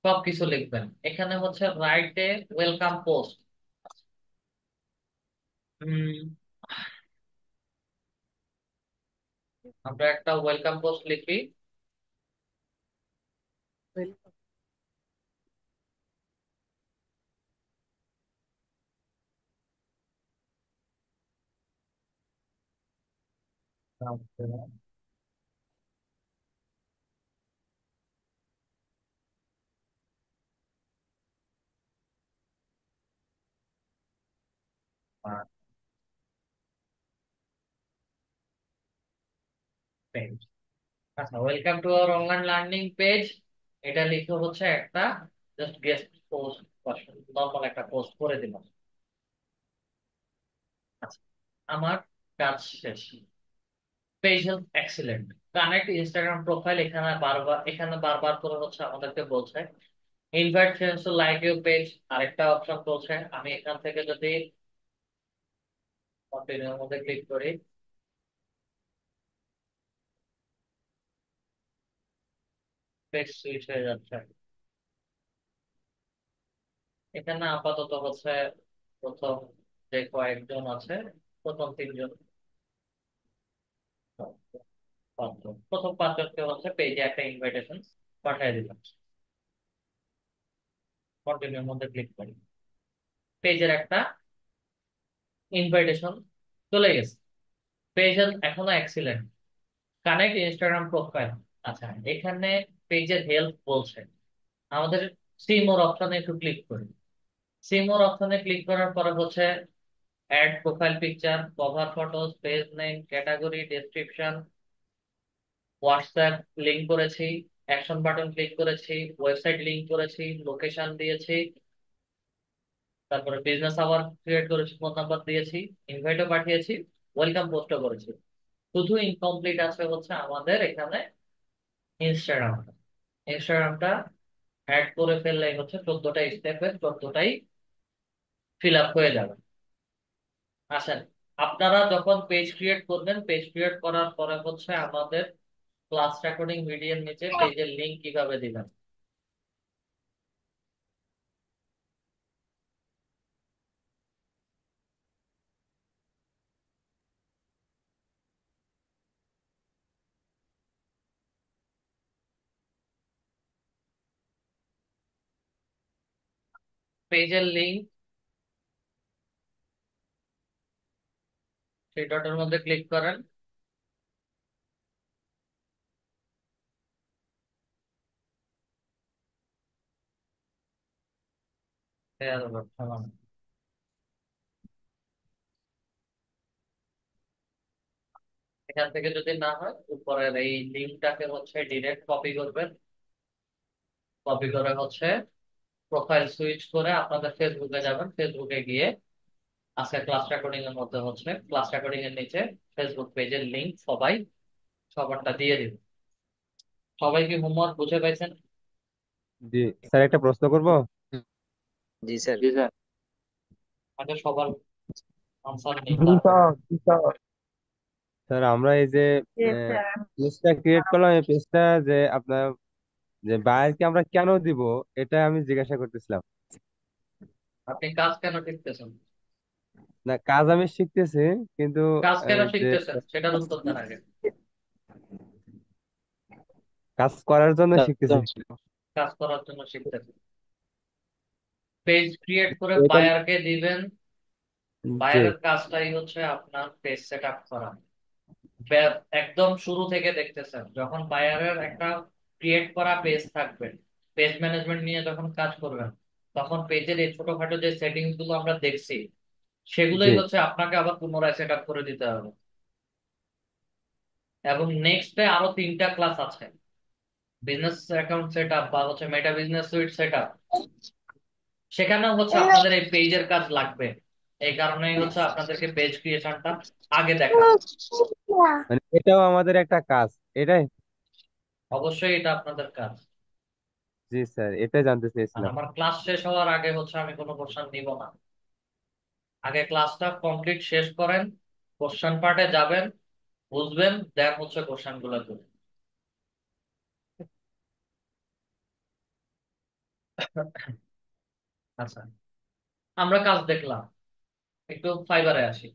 সবকিছু লিখবেন। এখানে হচ্ছে রাইট এ ওয়েলকাম পোস্ট। আমরা একটা ওয়েলকাম পোস্ট লিখি। পেজ, আচ্ছা, welcome to our online learning page. এটা লিখে হচ্ছে একটা জাস্ট গেস্ট পোস্ট, নর্মাল একটা পোস্ট করে দিলাম। আচ্ছা, আমার কাজ শেষ। Page health excellent. Connect Instagram profile, এখানে বারবার করে হচ্ছে আমাদেরকে বলছে invite friends to like your page. আরেকটা অপশন বলছে, আমি এখান থেকে যদি কন্টিনিউর মধ্যে ক্লিক করি, পেজ সুইচ হয়ে যাচ্ছে। এখানে আপাতত হচ্ছে প্রথম যে কয়েকজন আছে, প্রথম তিনজন, পাঁচজন, প্রথম পাঁচজনকে হচ্ছে পেজে একটা ইনভাইটেশন পাঠিয়ে দিলাম। কন্টিনিউর মধ্যে ক্লিক করি, পেজের একটা ইনভাইটেশন চলে গেছে। পেজ এখনো এক্সিলেন্ট। Connect Instagram profile. আচ্ছা, এখানে পেজের হেল্প বলছে, আমাদের সি মোর অপশনে একটু ক্লিক করি। সি মোর অপশনে ক্লিক করার পরে হচ্ছে add profile picture, cover photos, page name, category, description, WhatsApp link করেছি, অ্যাকশন বাটন ক্লিক করেছি, ওয়েবসাইট লিংক করেছি, লোকেশন দিয়েছি, তারপরে বিজনেস আওয়ার ক্রিয়েট করেছি, ফোন নাম্বার দিয়েছি, ইনভাইটও পাঠিয়েছি, ওয়েলকাম পোস্টও করেছি। শুধু ইনকমপ্লিট আছে হচ্ছে আমাদের এখানে ইনস্টাগ্রামটা। ইনস্টাগ্রামটা অ্যাড করে ফেললেই হচ্ছে 14টা স্টেপের 14টাই ফিল আপ হয়ে যাবে। আসেন, আপনারা যখন পেজ ক্রিয়েট করবেন, পেজ ক্রিয়েট করার পরে হচ্ছে আমাদের ক্লাস রেকর্ডিং ভিডিওর নিচে পেজের লিংক কিভাবে দিবেন। পেজের লিংক, সেই ডটের মধ্যে ক্লিক করেন। এখান থেকে যদি না হয়, উপরের এই লিঙ্কটাকে হচ্ছে ডিরেক্ট কপি করবেন। কপি করে হচ্ছে প্রোফাইল সুইচ করে আপনাদের ফেসবুকে যাবেন। ফেসবুকে গিয়ে আজকে ক্লাস রেকর্ডিং এর মধ্যে হচ্ছে ক্লাস রেকর্ডিং এর নিচে ফেসবুক পেজের লিংক সবারটা দিয়ে দিবেন। সবাই কি হোমওয়ার্ক বুঝে পাইছেন? জি স্যার, একটা প্রশ্ন করব। জি স্যার। আগে সবার আনসার নেই, জি তারপর স্যার, জি স্যার। স্যার, আমরা এই যে পেজটা ক্রিয়েট করলাম, এই পেজটা যে আপনার যে বায়ারকে আমরা কেন দিব, এটা আমি জিজ্ঞাসা করতেছিলাম। আপনি কাজ কেন শিখতেছেন? না, কাজ আমি শিখতেছি, কিন্তু কাজ কেন যে শিখতেছেন সেটার উত্তর দেন আগে। কাজ করার জন্য শিখতেছি। কাজ করার জন্য শিখতেছেন। পেজ ক্রিয়েট করে এটা বায়ারকে দিবেন। জি বায়ারের কাজটাই হচ্ছে আপনার পেজ সেট আপ করা। একদম শুরু থেকে দেখতেছেন, যখন বায়ারের একটা ক্রিয়েট করা পেজ থাকবে, পেজ ম্যানেজমেন্ট নিয়ে যখন কাজ করবেন, তখন পেজের এই ছোটখাটো যে সেটিংস গুলো আমরা দেখছি, সেগুলোই জি। হচ্ছে আপনাকে আবার পুনরায় সেট আপ করে দিতে হবে। এবং নেক্সট ডে আরো 3টা ক্লাস আছে, বিজনেস অ্যাকাউন্ট সেট আপ বা হচ্ছে মেটা বিজনেস সুইট সেট আপ। সেখানেও হচ্ছে আপনাদের এই পেজের কাজ লাগবে। এই কারণেই হচ্ছে আপনাদেরকে পেজ ক্রিয়েশনটা আগে দেখানো। মানে এটাও আমাদের একটা কাজ, এটাই। অবশ্যই এটা আপনাদের কাজ। জি স্যার, এটাই জানতে আর চেয়েছিলাম। আমার ক্লাস শেষ হওয়ার আগে হচ্ছে আমি কোনো কোশ্চেন নিব না। আগে ক্লাসটা কমপ্লিট শেষ করেন, কোশ্চেন পার্টে যাবেন, বুঝবেন, দেন হচ্ছে কোশ্চেন গুলো করবেন। আচ্ছা, আমরা কাজ দেখলাম, একটু ফাইবারে আসি।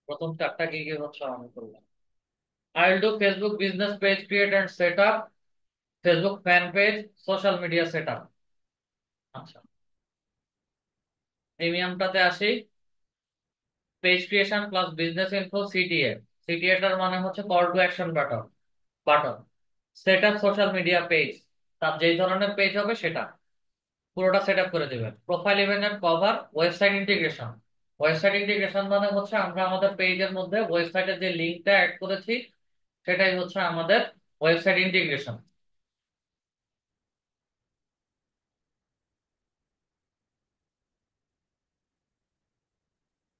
প্রথম চারটা কি কি হচ্ছে আমি করলাম। I will do Facebook business page create and set up, Facebook fan page, social media set up. আচ্ছা, প্রিমিয়ামটাতে আসি। Page creation plus business info CTA. CTA টার মানে হচ্ছে call to action button. Button set up social media page, তার যেই ধরনের page হবে সেটা পুরোটা সেট আপ করে দেবেন। Profile event and cover, website integration. Website integration মানে হচ্ছে আমরা আমাদের পেজের মধ্যে ওয়েবসাইটের যে লিঙ্কটা অ্যাড করেছি সেটাই হচ্ছে আমাদের ওয়েবসাইট ইন্টিগ্রেশন।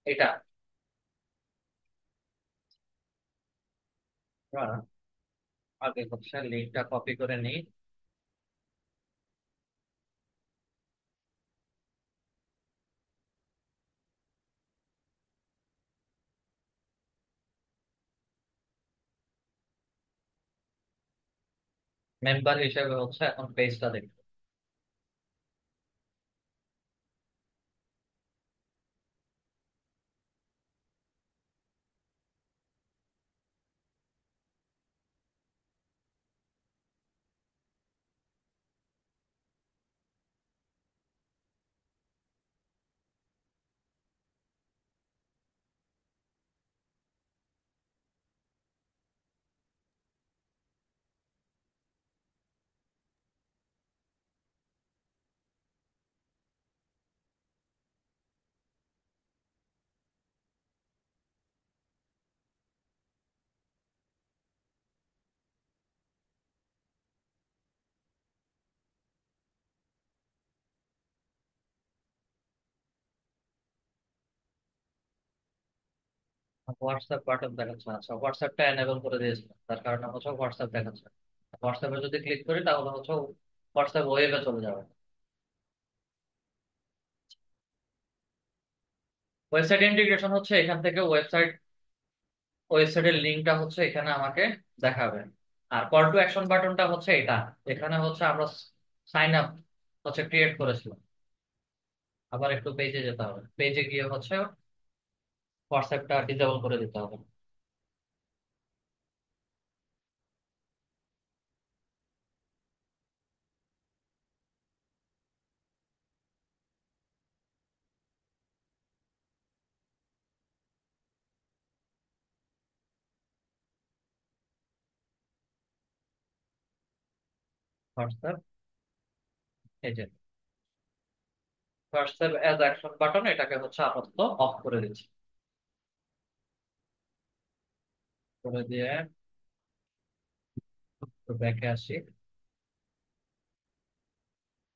এটা আমরা আগে হচ্ছে লিঙ্কটা কপি করে নিই। মেম্বার হিসেবে হচ্ছে এখন পেজটা দেখব। হোয়াটসঅ্যাপ বাটন দেখাচ্ছে। আচ্ছা, হোয়াটসঅ্যাপটা এনেবল করে দিয়েছিলাম, তার কারণে হচ্ছে হোয়াটসঅ্যাপ দেখাচ্ছে। হোয়াটসঅ্যাপে যদি ক্লিক করি তাহলে হচ্ছে হোয়াটসঅ্যাপ ওয়েবে চলে যাবে। ওয়েবসাইট ইন্টিগ্রেশন হচ্ছে এখান থেকে ওয়েবসাইটের লিঙ্কটা হচ্ছে এখানে আমাকে দেখাবে। আর কল টু অ্যাকশন বাটনটা হচ্ছে এটা, এখানে হচ্ছে আমরা সাইন আপ হচ্ছে ক্রিয়েট করেছিলাম। আবার একটু পেজে যেতে হবে, পেজে গিয়ে হচ্ছে হোয়াটসঅ্যাপটা ডিসেবল করে দিতে হবে। হোয়াটসঅ্যাপ, এই যে হোয়াটসঅ্যাপ অ্যাজ অ্যাকশন বাটন, এটাকে হচ্ছে আপাতত অফ করে দিচ্ছি। করে দিয়ে ব্যাকে আসি।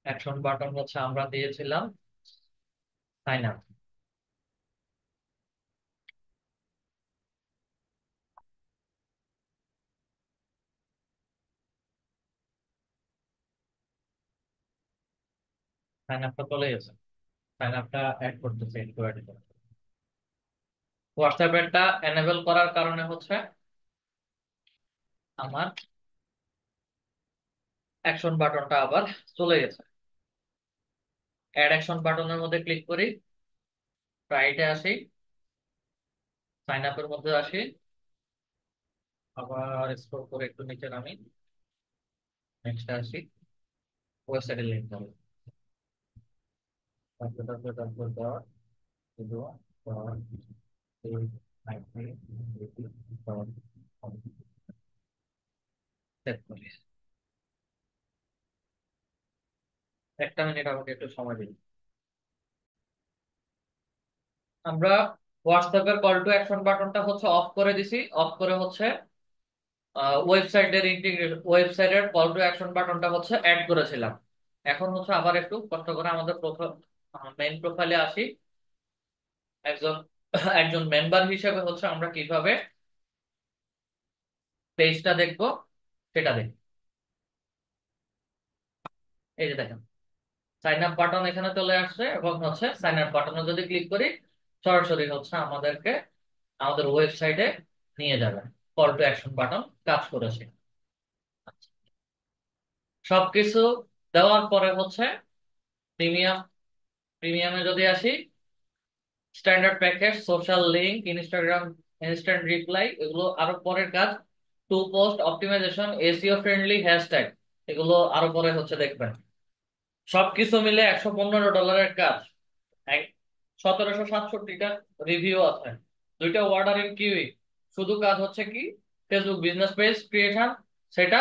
অ্যাকশন বাটন হচ্ছে আমরা দিয়েছিলাম সাইন আপ। সাইন আপটা চলে গেছে। সাইন আপটা অ্যাড করতেছে একটু অ্যাড করে। হোয়াটসঅ্যাপটা এনেবল করার কারণে হচ্ছে আমার অ্যাকশন বাটনটা আবার চলে গেছে। অ্যাড অ্যাকশন বাটনের মধ্যে ক্লিক করি, রাইটে আসি, সাইন আপের মধ্যে আসি, আবার স্ক্রল করে একটু নিচে নামি, নেক্সট আসি, ওয়েবসাইটের লিঙ্ক হবে, তারপর তারপর তারপর দেওয়া দেওয়া দেওয়া এই আইপি দেওয়া সেট করি। 1 মিনিট আমাকে একটু সময় দিন। আমরা হোয়াটসঅ্যাপের কল টু অ্যাকশন বাটনটা হচ্ছে অফ করে দিছি, অফ করে হচ্ছে ওয়েবসাইটের কল টু অ্যাকশন বাটনটা হচ্ছে অ্যাড করেছিলাম। এখন হচ্ছে আবার একটু কষ্ট করে আমাদের মেইন প্রোফাইলে আসি। একজন একজন মেম্বার হিসেবে হচ্ছে আমরা কিভাবে পেজটা দেখবো সেটা দেখি। এই যে দেখেন, সাইন আপ বাটন এখানে চলে আসছে এবং হচ্ছে সাইন আপ বাটনে যদি ক্লিক করি সরাসরি হচ্ছে আমাদেরকে আমাদের ওয়েবসাইটে নিয়ে যাবে। কল টু অ্যাকশন বাটন কাজ করেছে। সবকিছু দেওয়ার পরে হচ্ছে প্রিমিয়াম প্রিমিয়ামে যদি আসি, standard package, social link, Instagram instant reply, এগুলো আরো পরের কাজ। To post optimization, SEO friendly hashtag, এগুলো আরো পরে হচ্ছে দেখবেন। সবকিছু মিলে $115 কাজ। 1767টা রিভিউ আছে, 2টা অর্ডারিং কিউই। শুধু কাজ হচ্ছে কি, ফেসবুক বিজনেস পেজ ক্রিয়েশন সেটা,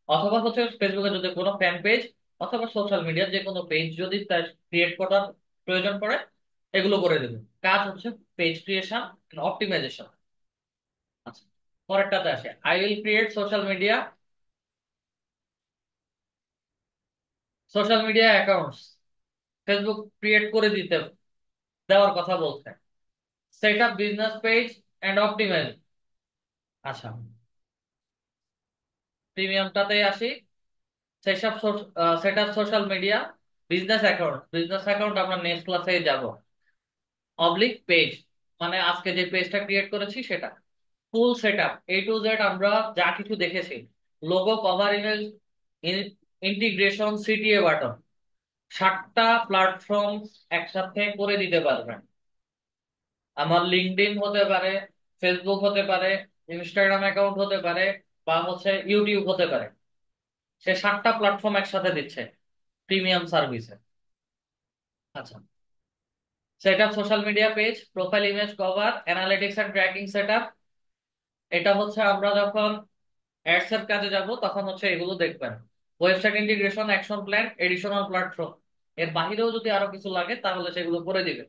অথবা হচ্ছে ফেসবুকে যদি কোনো ফ্যান পেজ অথবা সোশ্যাল মিডিয়ার যে কোনো পেজ যদি তার ক্রিয়েট করার প্রয়োজন পড়ে, এগুলো করে দেবে। কাজ হচ্ছে পেজ ক্রিয়েশন, অপটিমাইজেশন। আচ্ছা, পরেরটাতে আসে, I will create social media accounts. Facebook create করে দিতে দেওয়ার কথা বলছে। Set up business page and optimize. আচ্ছা, প্রিমিয়ামটাতে আসি, set up social media business account আমরা নেক্সট ক্লাসে যাব। অবলিক পেজ, মানে আজকে যে পেজটা ক্রিয়েট করেছি সেটা। Full set up A to Z আমরা যা কিছু দেখেছি, logo, cover image, integration, CTA button, 7টা প্ল্যাটফর্ম একসাথে করে দিতে পারবেন। আমার লিঙ্কডইন হতে পারে, ফেসবুক হতে পারে, ইনস্টাগ্রাম অ্যাকাউন্ট হতে পারে, বা হচ্ছে ইউটিউব হতে পারে। সে 7টা প্ল্যাটফর্ম একসাথে দিচ্ছে প্রিমিয়াম সার্ভিসে। আচ্ছা, set up social media page, profile image, cover, analytics and tracking set up. এটা হচ্ছে আমরা যখন অ্যাডস এর কাজে যাব তখন হচ্ছে এগুলো দেখবেন। Website integration, action plan, additional platform, এর বাহিরেও যদি আরো কিছু লাগে তাহলে সেগুলো করে দিবে।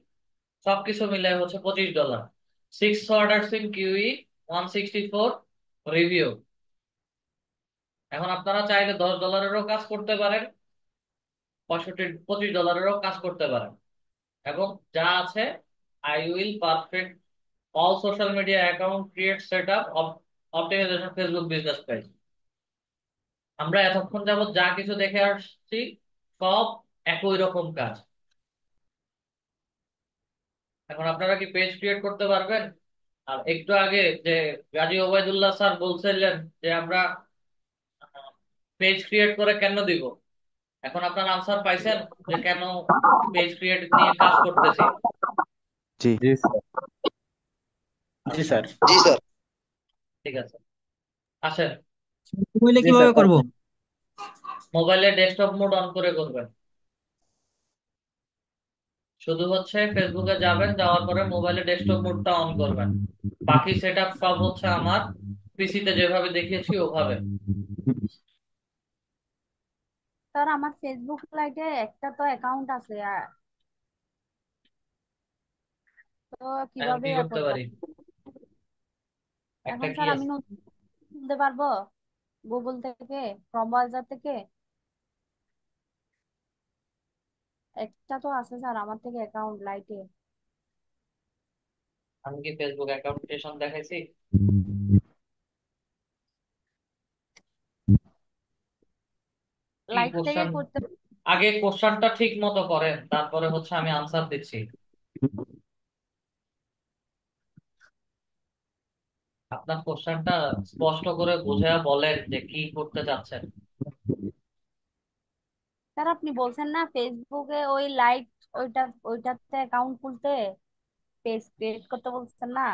সবকিছু মিলে হচ্ছে $25। 6 অর্ডার ইন কিউই, 164 রিভিউ। এখন আপনারা চাইলে $10-এরও কাজ করতে পারেন, 25-ডলারেরও কাজ করতে পারেন। এবং যা আছে, I will perfect all social media account create set up optimization Facebook business page. আমরা এতক্ষণ যাবত যা কিছু দেখে আসছি সব একই রকম কাজ। এখন আপনারা কি পেজ ক্রিয়েট করতে পারবেন? আর একটু আগে যে গাজী ওবায়দুল্লাহ স্যার বলছিলেন যে আমরা পেজ ক্রিয়েট করে কেন দিব, এখন আপনার আনসার পাইছেন যে কেন পেজ ক্রিয়েট নিয়ে কাজ করতেছি। জি জি স্যার। জি আচ্ছা, স্যার। ঠিক আছে, আসেন। মোবাইলে জি স্যার, কিভাবে করব? মোবাইলে ডেস্কটপ মোড অন করে করবেন। শুধু হচ্ছে ফেসবুকে যাবেন, যাওয়ার পরে মোবাইলে ডেস্কটপ মোডটা অন করবেন। বাকি সেটআপ সব হচ্ছে আমার পিসিতে যেভাবে দেখিয়েছি ওভাবে। স্যার আমার ফেসবুক লাইটে একটা তো অ্যাকাউন্ট আছে তো এখন কিভাবে কি করতে করব? পারি? একটা এখন কি স্যার আমি আছে? নতুন খুলতে পারবো গুগল থেকে, ক্রোম ব্রাউজার থেকে? একটা তো আছে স্যার আমার থেকে অ্যাকাউন্ট লাইটে। আমি কি ফেসবুক অ্যাকাউন্ট ক্রিয়েশন দেখাইছি? কি লাইট থেকে কোশ্চেন? করতে আগে কোশ্চেনটা ঠিক মতো করেন, তারপরে হচ্ছে আমি আনসার দিচ্ছি। আপনার কোশ্চেনটা স্পষ্ট করে বুঝে বলেন যে কি করতে চাচ্ছেন। স্যার আপনি বলছেন না ফেসবুকে ওই লাইট ওইটাতে অ্যাকাউন্ট খুলতে, পেজ ক্রিয়েট করতে বলছেন না?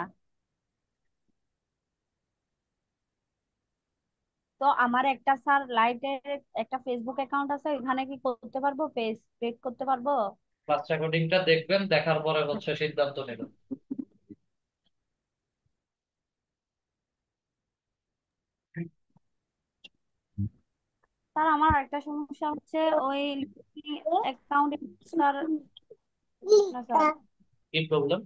তো আমার একটা স্যার লাইটের একটা ফেসবুক অ্যাকাউন্ট আছে, এখানে কি করতে পারবো, পেজ ক্রিয়েট করতে পারবো? ক্লাস রেকর্ডিংটা দেখবেন, দেখার পরে হচ্ছে সিদ্ধান্ত নেবেন। স্যার আমার একটা সমস্যা হচ্ছে ওই অ্যাকাউন্ট স্যার, না স্যার, কি প্রবলেম?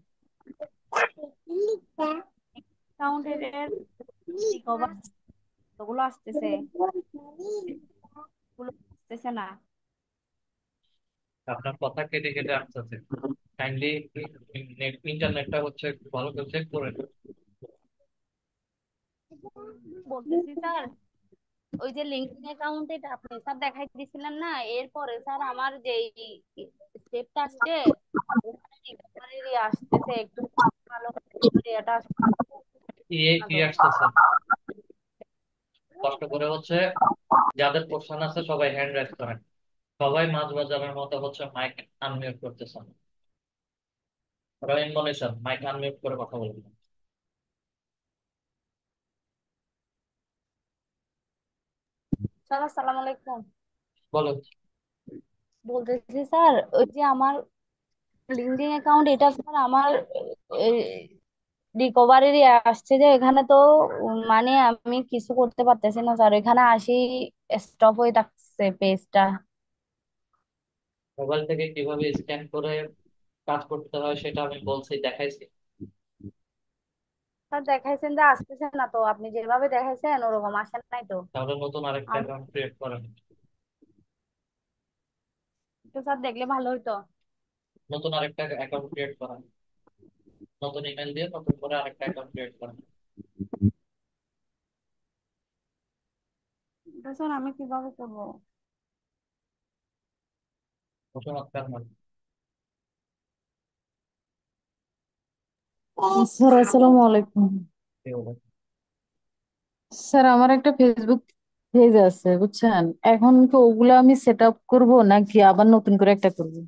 অ্যাকাউন্টের রিকভার ওগুলো আসতেছে, ওগুলো আসতেছে না। আপনার কথা কেটে কেটে আসতেছে, কাইন্ডলি ইন্টারনেটটা হচ্ছে ভালো করে চেক করে নেন। বলতেছি স্যার, ওই যে লিঙ্কডইন অ্যাকাউন্টে আপনি স্যার দেখাই দিয়েছিলেন না, এরপরে স্যার আমার যে স্টেপটা আসছে ওখানে রিকভারি আসতেছে একটু ভালো করে এটা আসছে না কি তো। আসতেছে? কষ্ট করে হচ্ছে, যাদের কোশ্চেন আছে সবাই হ্যান্ড রাইজ করেন। সবাই মাছ বাজারের মতো হচ্ছে মাইক আনমিউট করতেছেন। রহিম মনির মাইক আনমিউট করে কথা বলবেন। স্যার আসসালামু আলাইকুম। বলো। বলতেছি স্যার ওই যে আমার লিঙ্কডইন অ্যাকাউন্ট এটা স্যার আমার রিকভারি আসছে যে এখানে তো মানে আমি কিছু করতে পারতেছি না স্যার, এখানে আসি স্টপ হয়ে থাকছে পেজটা। মোবাইল থেকে কিভাবে স্ক্যান করে কাজ করতে হয় সেটা আমি বলছি, দেখাইছি। স্যার দেখাইছেন যে আসতেছে না তো, আপনি যেভাবে দেখাইছেন ওরকম আসেন নাই তো। তাহলে নতুন আরেকটা আমি অ্যাকাউন্ট ক্রিয়েট করেন। তো স্যার দেখলে ভালো হতো। নতুন আরেকটা অ্যাকাউন্ট ক্রিয়েট করেন, নতুন ইমেল দিয়ে নতুন করে আরেকটা অ্যাকাউন্ট ক্রিয়েট করেন। তো স্যার আমি কিভাবে করবো? চমৎকার মানে। স্যার আসসালামু আলাইকুম। কি বলে? স্যার আমার একটা ফেসবুক পেজ আছে বুঝছেন, এখন কি ওগুলো আমি সেট আপ করবো নাকি আবার নতুন করে একটা করবো?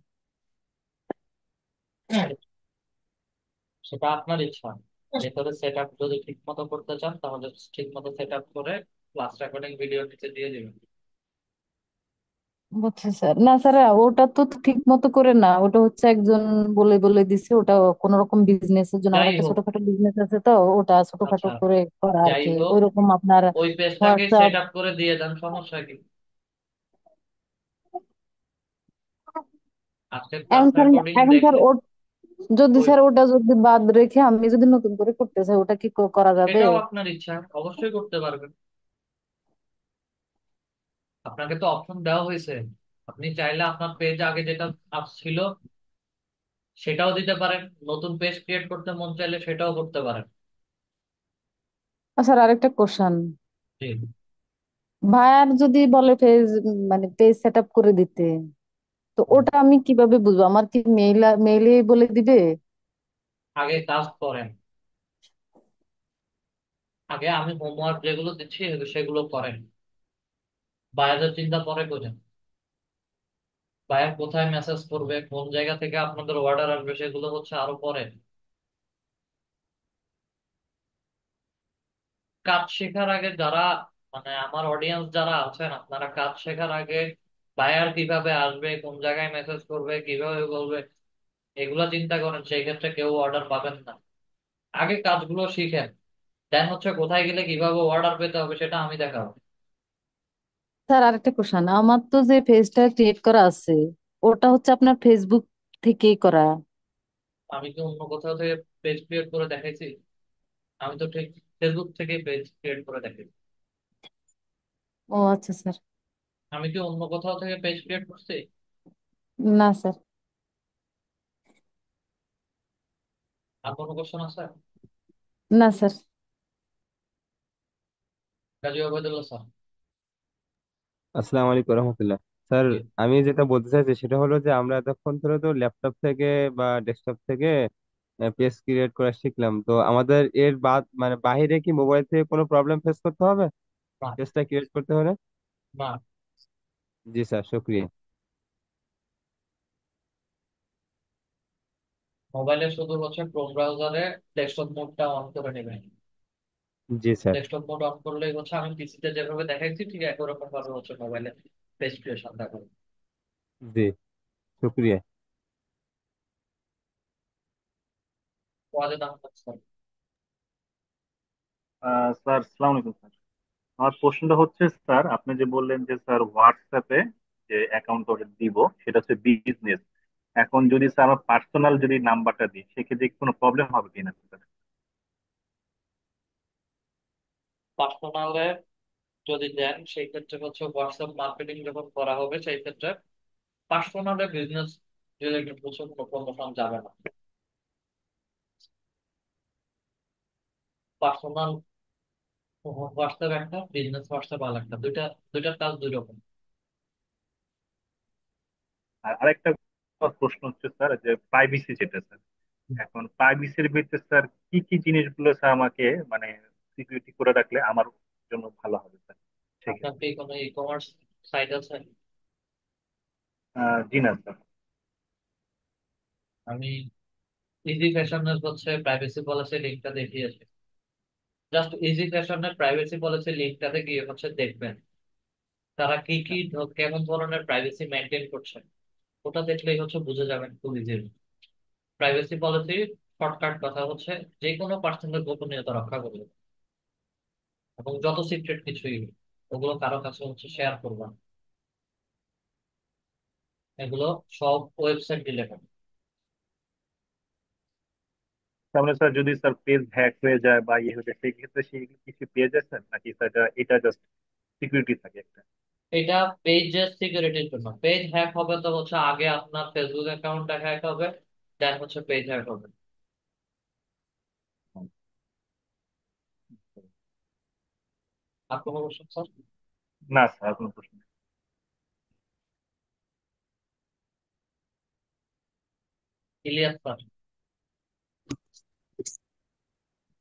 সেটা আপনার ইচ্ছা। ভেতরে সেট আপ যদি ঠিক মতো করতে চান তাহলে ঠিক মতো সেট আপ করে ক্লাস রেকর্ডিং ভিডিও নিচে দিয়ে দিবেন। বুঝছি স্যার। না স্যার, ওটা তো ঠিক মতো করে না, ওটা হচ্ছে একজন বলে বলে দিছে, ওটা কোন রকম বিজনেসের জন্য, আমার যাই একটা হোক। ছোটখাটো বিজনেস আছে তো, ওটা ছোটখাটো আচ্ছা, করে করা আর যাই কি, হোক, ওইরকম আপনার ওই পেজটাকে হোয়াটসঅ্যাপ। সেট আপ করে দিয়ে দেন, সমস্যা কি? আজকের ক্লাস এখন স্যার, রেকর্ডিং এখন স্যার দেখে যদি ওই স্যার ওটা যদি বাদ রেখে আমি যদি নতুন করে করতে চাই, ওটা কি করা যাবে? সেটাও আপনার ইচ্ছা, অবশ্যই করতে পারবেন। আপনাকে তো অপশন দেওয়া হয়েছে, আপনি চাইলে আপনার পেজ আগে যেটা ছিল সেটাও দিতে পারেন, নতুন পেজ ক্রিয়েট করতে মন চাইলে সেটাও করতে পারেন। স্যার আরেকটা কোশ্চেন, জি। ভাইয়ার যদি বলে পেজ, মানে পেজ সেট আপ করে দিতে, তো ওটা আমি কিভাবে বুঝবো? আমার কি মেইলে বলে দিবে? আগে কাজ করেন, আগে আমি হোমওয়ার্ক যেগুলো দিচ্ছি সেগুলো করেন। বায়ারের চিন্তা পরে করেন। বায়ার কোথায় মেসেজ করবে, কোন জায়গা থেকে আপনাদের অর্ডার আসবে সেগুলো হচ্ছে আরো পরে। কাজ শেখার আগে যারা, মানে আমার অডিয়েন্স যারা আছেন, আপনারা কাজ শেখার আগে বায়ার কিভাবে আসবে, কোন জায়গায় মেসেজ করবে, কিভাবে বলবে, এগুলো চিন্তা করেন, সেই ক্ষেত্রে কেউ অর্ডার পাবেন না। আগে কাজগুলো শিখেন, দেন হচ্ছে কোথায় গেলে কিভাবে অর্ডার পেতে হবে সেটা আমি দেখাবো। স্যার আরেকটা কোশ্চেন, আমার তো যে পেজটা ক্রিয়েট করা আছে, ওটা হচ্ছে আপনার ফেসবুক থেকেই করা। আমি কি অন্য কোথাও থেকে পেজ ক্রিয়েট করে দেখাইছি? আমি তো ঠিক ফেসবুক থেকে পেজ ক্রিয়েট করে দেখাইছি। ও আচ্ছা স্যার। আমি কি অন্য কোথাও থেকে পেজ ক্রিয়েট করছি? না স্যার। আর কোনো কোশ্চেন আছে? না স্যার। কাজী ওবায়দুল্লাহ স্যার। আসসালামু আলাইকুম রহমতুল্লাহ। স্যার, জি। আমি যেটা বলতে চাইছি সেটা হলো যে আমরা এতক্ষণ ধরে তো ল্যাপটপ থেকে বা ডেস্কটপ থেকে পেজ ক্রিয়েট করা শিখলাম, তো আমাদের এর বাদ মানে বাইরে কি মোবাইল থেকে কোনো প্রবলেম ফেস করতে হবে না, পেজটা ক্রিয়েট করতে হলে? না, জি স্যার, শুক্রিয়া। মোবাইলে শুধু হচ্ছে ক্রোম ব্রাউজারে ডেস্কটপ মোডটা অন করে নেবেন। জি স্যার। ডেস্কটপ মোড অন করলেই হচ্ছে আমি পিসিতে যেভাবে দেখাইছি ঠিক একই রকম ভাবে হচ্ছে মোবাইলে পেজ ক্রিয়েশন দেখাবো। জি, শুক্রিয়া। ওয়াজেদ আহমদ স্যার। স্যার সালাম আলাইকুম স্যার। আমার প্রশ্নটা হচ্ছে স্যার, আপনি যে বললেন যে স্যার হোয়াটসঅ্যাপে যে অ্যাকাউন্ট দিব সেটা হচ্ছে বিজনেস, এখন যদি স্যার আমার পার্সোনাল যদি নাম্বারটা দিই সেক্ষেত্রে কি কোনো প্রবলেম হবে কিনা স্যার? পার্সোনালে যদি দেন সেই ক্ষেত্রে হচ্ছে হোয়াটসঅ্যাপ মার্কেটিং যখন করা হবে সেই ক্ষেত্রে পার্সোনালে বিজনেস রিলেটেড কিছু কোনো প্রমোশন যাবে না। পার্সোনাল হোয়াটসঅ্যাপ একটা, বিজনেস হোয়াটসঅ্যাপ আলাদা, দুইটার কাজ দুই রকম। আর আরেকটা প্রশ্ন হচ্ছে স্যার, যে প্রাইভেসি যেটা স্যার, এখন প্রাইভেসির ভিতরে স্যার কি কি জিনিসগুলো স্যার আমাকে মানে সিকিউরিটি করে রাখলে আমার জন্য ভালো হবে স্যার আপনার সেক্ষেত্রে? কি কোনো ই কমার্স সাইট আছে? জি না স্যার। আমি ইজি ফ্যাশনের হচ্ছে প্রাইভেসি পলিসি লিঙ্কটা দেখিয়েছি। জাস্ট ইজি ফ্যাশনের প্রাইভেসি পলিসি লিঙ্কটাতে গিয়ে হচ্ছে দেখবেন তারা কি কি কেমন ধরনের প্রাইভেসি মেনটেন করছে। ওটা দেখলেই হচ্ছে বুঝে যাবেন খুব ইজিলি। প্রাইভেসি পলিসি শর্টকাট কথা হচ্ছে যে কোনো পার্সোনাল গোপনীয়তা রক্ষা করবে এবং যত সিক্রেট কিছুই ওগুলো কারো কাছে হচ্ছে শেয়ার করবে না। এগুলো সব ওয়েবসাইট ডিলেট হবে। তার মানে স্যার যদি স্যার পেজ হ্যাক হয়ে যায় বা ইয়ে হয়ে যায় সেই ক্ষেত্রে সেই কিছু পেয়ে যায় স্যার, নাকি স্যার এটা জাস্ট সিকিউরিটি থাকে একটা? এটা পেজের সিকিউরিটির জন্য। পেজ হ্যাক হবে তো হচ্ছে আগে আপনার ফেসবুক অ্যাকাউন্টটা হ্যাক হবে, দেন হচ্ছে পেজ হ্যাক হবে। আর কোনো কোশ্চেন স্যার? না স্যার, কোনো প্রশ্ন নেই। ইলিয়াস স্যার।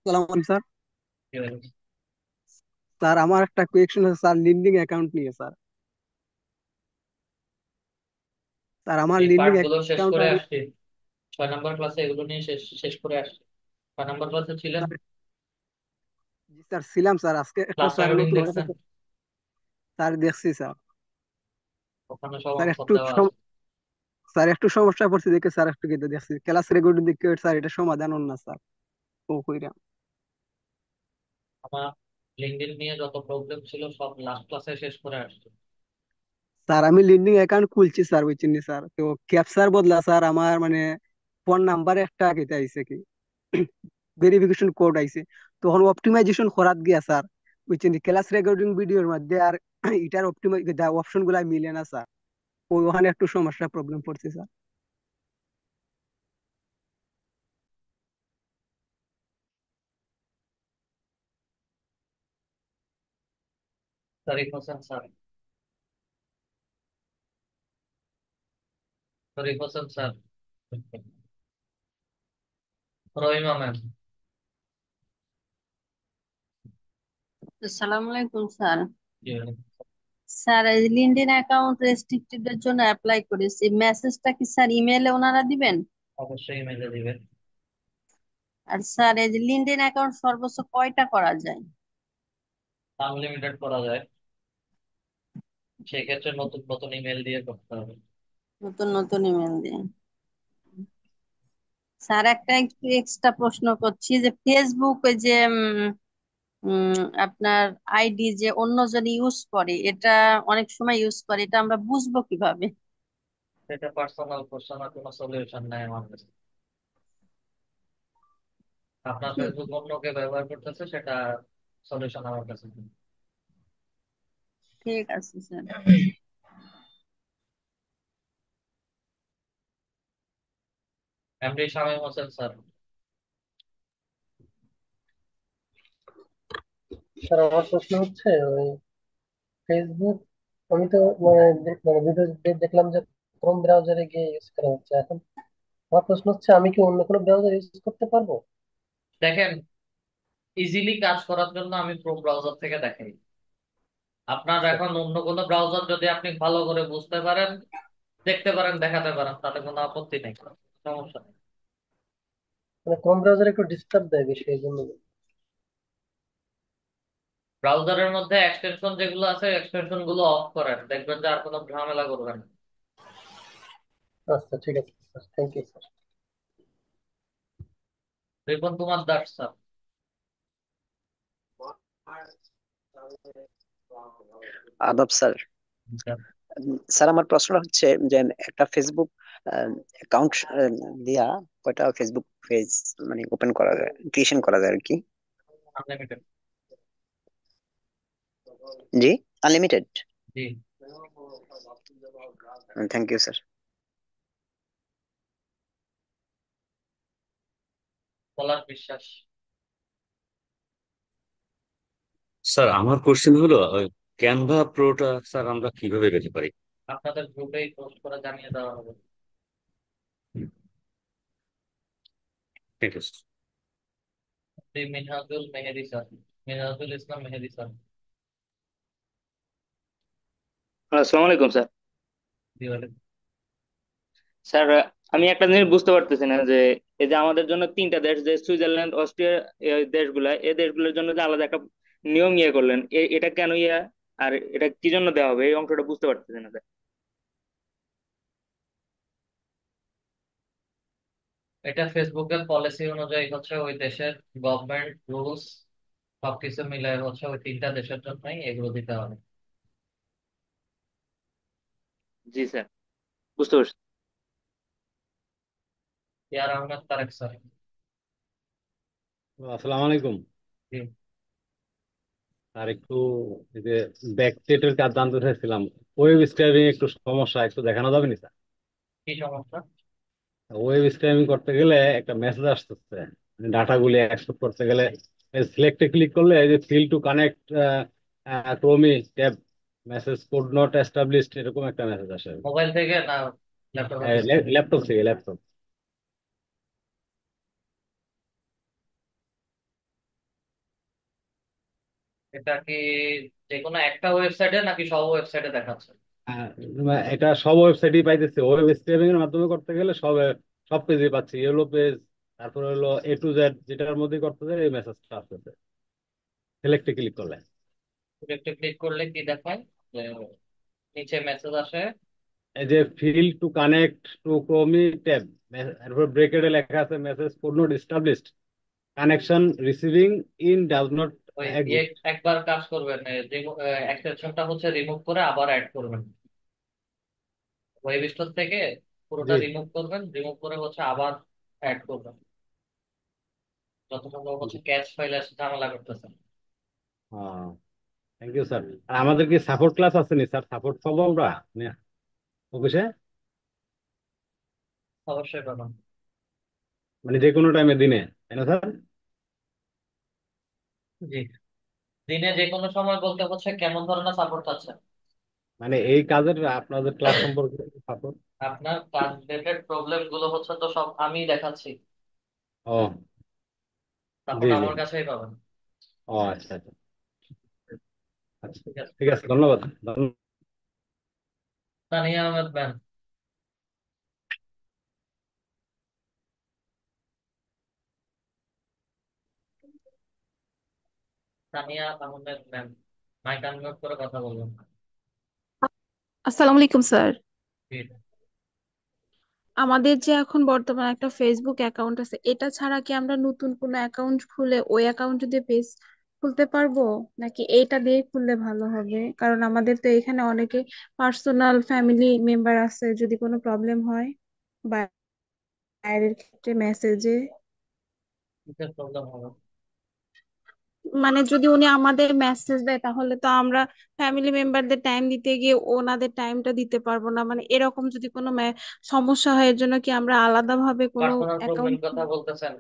সালাম আলাইকুম স্যার। কি বলেন? স্যার আমার একটা কোয়েকশন আছে স্যার, লিন্ডিং অ্যাকাউন্ট নিয়ে স্যার। স্যার আমার এই লিন্ডিং পার্ট গুলো শেষ অ্যাকাউন্ট করে আমি, আসছি, 6 নম্বর ক্লাসে এগুলো নিয়ে শেষ শেষ করে আসছি। 6 নম্বর ক্লাসে ছিলেন? স্যার জি স্যার ছিলাম স্যার, আজকে একটা ক্লাস স্যার রেকর্ডিং নতুন হঠাৎ দেখছেন? স্যার দেখছি স্যার। ওখানে সব স্যার আনসার একটু দেওয়া আছে। স্যার একটু সমস্যা পড়ছে দেখে স্যার একটু কেটে দেখছি, ক্লাস রেকর্ডিং দেখে স্যার এটা সমাধান হন না স্যার। ও কইরা আমার লিঙ্কডইন নিয়ে যত প্রবলেম ছিল সব লাস্ট ক্লাসে শেষ করে আসছি। স্যার আমি লিন্ডিং অ্যাকাউন্ট খুলছি স্যার, বুঝছেন নি স্যার, তো ক্যাপচার বদলা স্যার আমার মানে ফোন নাম্বারে একটা কেটে আইছে কি ভেরিফিকেশন কোড আইছে, তখন অপটিমাইজেশন করাত গিয়া স্যার, বুঝছেন ক্লাস রেকর্ডিং ভিডিওর মধ্যে আর এটার অপটিমাইজ অপশন গুলা মিলে না স্যার, ওখানে একটু সমস্যা প্রবলেম পড়ছে sir. Sharif Hossain sir. Sharif Hossain sir. Rahima ma'am. আসসালামু আলাইকুম স্যার। জি, স্যার এই লিঙ্কডইন অ্যাকাউন্ট রেস্ট্রিক্টেড এর জন্য অ্যাপ্লাই করেছি, মেসেজটা কি স্যার ইমেলে ওনারা দিবেন? অবশ্যই মেলে দিবেন। আর স্যার এই যে লিঙ্কডইন অ্যাকাউন্ট সর্বোচ্চ কয়টা করা যায়? আনলিমিটেড করা যায়, সেক্ষেত্রে নতুন নতুন ইমেল দিয়ে করতে হবে। নতুন নতুন ইমেল দিয়ে। স্যার একটা একটু এক্সট্রা প্রশ্ন করছি যে ফেসবুক ওই যে আপনার আইডি যে অন্যজন ইউজ করে, এটা অনেক সময় ইউজ করে, এটা আমরা বুঝবো কিভাবে? সেটা পার্সোনাল কোশ্চেন, আর কোনো সলিউশন নাই আমার কাছে। আপনার ঠিক ফেসবুক অন্যকে ব্যবহার করতেছে, সেটা সলিউশন আমার কাছে নেই। ঠিক আছে sir. MD Shamim Hossain sir. Sir আমার প্রশ্ন হচ্ছে ওই ফেসবুক আমি তো মানে ভিডিও দেখলাম যে ক্রোম ব্রাউজারে গিয়ে ইউজ করা হচ্ছে এখন। আমার প্রশ্ন হচ্ছে, আমি কি অন্য কোনো ব্রাউজার ইউজ করতে পারবো? দেখেন, ইজিলি কাজ করার জন্য আমি ক্রোম ব্রাউজার থেকে দেখাই। আপনার আচ্ছা, এখন অন্য কোনো ব্রাউজার যদি আপনি ভালো করে বুঝতে পারেন, দেখতে পারেন, দেখাতে পারেন, তাতে কোনো আপত্তি নেই, সমস্যা নেই। মানে ক্রোম ব্রাউজার একটু ডিস্টার্ব দেয় বেশি, এই জন্য। ব্রাউজারের মধ্যে এক্সটেনশন যেগুলো আছে, এক্সটেনশন গুলো অফ করেন, দেখবেন যে আর কোনো ঝামেলা করবেন না। আচ্ছা, ঠিক আছে sir, thank you sir. Ripon Kumar Das sir. আদব স্যার। স্যার আমার প্রশ্নটা হচ্ছে যে একটা ফেসবুক অ্যাকাউন্ট দিয়া কয়টা ফেসবুক পেজ মানে ওপেন করা যায়, ক্রিয়েশন করা যায় আর কি? আনলিমিটেড। জি, আনলিমিটেড। জি। Thank you sir. Palash Biswas. Sir আমার কোশ্চেন হলো ক্যানভা প্রোটা স্যার আমরা কিভাবে পেতে পারি? আপনাদের গ্রুপেই পোস্ট করে জানিয়ে দেওয়া হবে। Thank you. Minhajul Mehedi sir. Minhajul Islam Mehedi sir. আসসালামু আলাইকুম স্যার। জি, বলেন। স্যার, আমি একটা জিনিস বুঝতে পারতেছি না যে এই যে আমাদের জন্য তিনটা দেশ, যে সুইজারল্যান্ড, অস্ট্রিয়া, এই দেশগুলা, এই দেশগুলোর জন্য যে আলাদা একটা নিয়ম করলেন, এটা কেন আর এটা কি জন্য দেওয়া হবে, এই অংশটা বুঝতে পারতেছি না স্যার। এটা ফেসবুকের পলিসি অনুযায়ী হচ্ছে ওই দেশের গভর্নমেন্ট রুলস সবকিছু মিলে হচ্ছে ওই তিনটা দেশের জন্যই এগুলো দিতে হবে। জি স্যার, বুঝতে পারছি। ইয়ার আহমেদ তারেক স্যার। আসসালামু আলাইকুম। জি। আর একটু এই যে ব্যাকডেটের কাজ জানতে চাইছিলাম, ওয়েব স্ক্রাইবিং একটু সমস্যা, একটু দেখানো যাবে না? কি সমস্যা? ওয়েব স্ক্রাইবিং করতে গেলে একটা মেসেজ আসতেছে, ডাটা গুলি এক্সপোর্ট করতে গেলে সিলেক্টে ক্লিক করলে এই যে fail to connect Chrome tab, message code not established, এরকম একটা মেসেজ আসে। মোবাইল থেকে না ল্যাপটপের থেকে? ল্যাপটপ থেকে, ল্যাপটপ। এটা কি যে কোনো একটা ওয়েবসাইটে নাকি সব ওয়েবসাইটে দেখাচ্ছে? এটা সব ওয়েবসাইটই পাইতেছে, ওয়েব স্ক্রাইবিং এর মাধ্যমে করতে গেলে সব সব পেজে পাচ্ছি, ইয়েলো পেজ, তারপরে হলো A to Z, যেটার মধ্যে করতে যায় এই মেসেজটা আসতেছে সিলেক্টে ক্লিক করলে। একটু ক্লিক করলে কি দেখায় যে নিচে মেসেজ আসে? এই যে fail to connect to Chrome tab, এরপর ব্রেকেটে লেখা আছে message code not established, connection receiving in does not ওই এক্সিস্ট। একবার কাজ করবেন, এক্সটেনশনটা হচ্ছে রিমুভ করে আবার অ্যাড করবেন। ওয়েব স্টোর থেকে পুরোটা জি, রিমুভ করবেন, রিমুভ করে হচ্ছে আবার অ্যাড করবেন। যত সম্ভব হচ্ছে ক্যাশ ফাইলে ঝামেলা করতেছেন। Thank you sir. আর আমাদের কি সাপোর্ট ক্লাস আছে নি স্যার? সাপোর্ট পাবো আমরা অফিসে? অবশ্যই পাবেন। মানে যে কোনো টাইমে, দিনে, তাই না স্যার? জি। দিনে যে কোনো সময় বলতে হচ্ছে কেমন ধরনের সাপোর্ট আছে? মানে এই কাজের আপনাদের ক্লাস সম্পর্কে সাপোর্ট। আপনার কাজ রিলেটেড প্রবলেম গুলো হচ্ছে তো সব আমি দেখাচ্ছি, ও, জি সাপোর্ট জি। আমার কাছেই পাবেন। ও আচ্ছা আচ্ছা। আচ্ছা, ঠিক আছে। ঠিক আছে, ধন্যবাদ ধন্যবাদ। Tania Ahmed ma'am. Tania Ahmed ma'am, mic unmute করে কথা বলবেন। আসসালামু আলাইকুম স্যার। জি। আমাদের যে এখন বর্তমানে একটা ফেসবুক অ্যাকাউন্ট আছে, এটা ছাড়া কি আমরা নতুন কোনো অ্যাকাউন্ট খুলে ওই অ্যাকাউন্ট দিয়ে পেজ খুলতে পারবো, নাকি এইটা দিয়ে খুললে ভালো হবে? কারণ আমাদের তো এখানে অনেকে পার্সোনাল ফ্যামিলি মেম্বার আছে, যদি কোনো প্রবলেম হয় বাইরের ক্ষেত্রে মেসেজে, কিসের প্রবলেম হবে? মানে যদি উনি আমাদের মেসেজ দেয় তাহলে তো আমরা ফ্যামিলি মেম্বারদের টাইম দিতে গিয়ে ওনাদের টাইমটা দিতে পারবো না, মানে এরকম যদি কোনো সমস্যা হয়, এর জন্য কি আমরা আলাদাভাবে কোনো পার্সোনাল প্রবলেম অ্যাকাউন্ট, কথা বলতেছেন?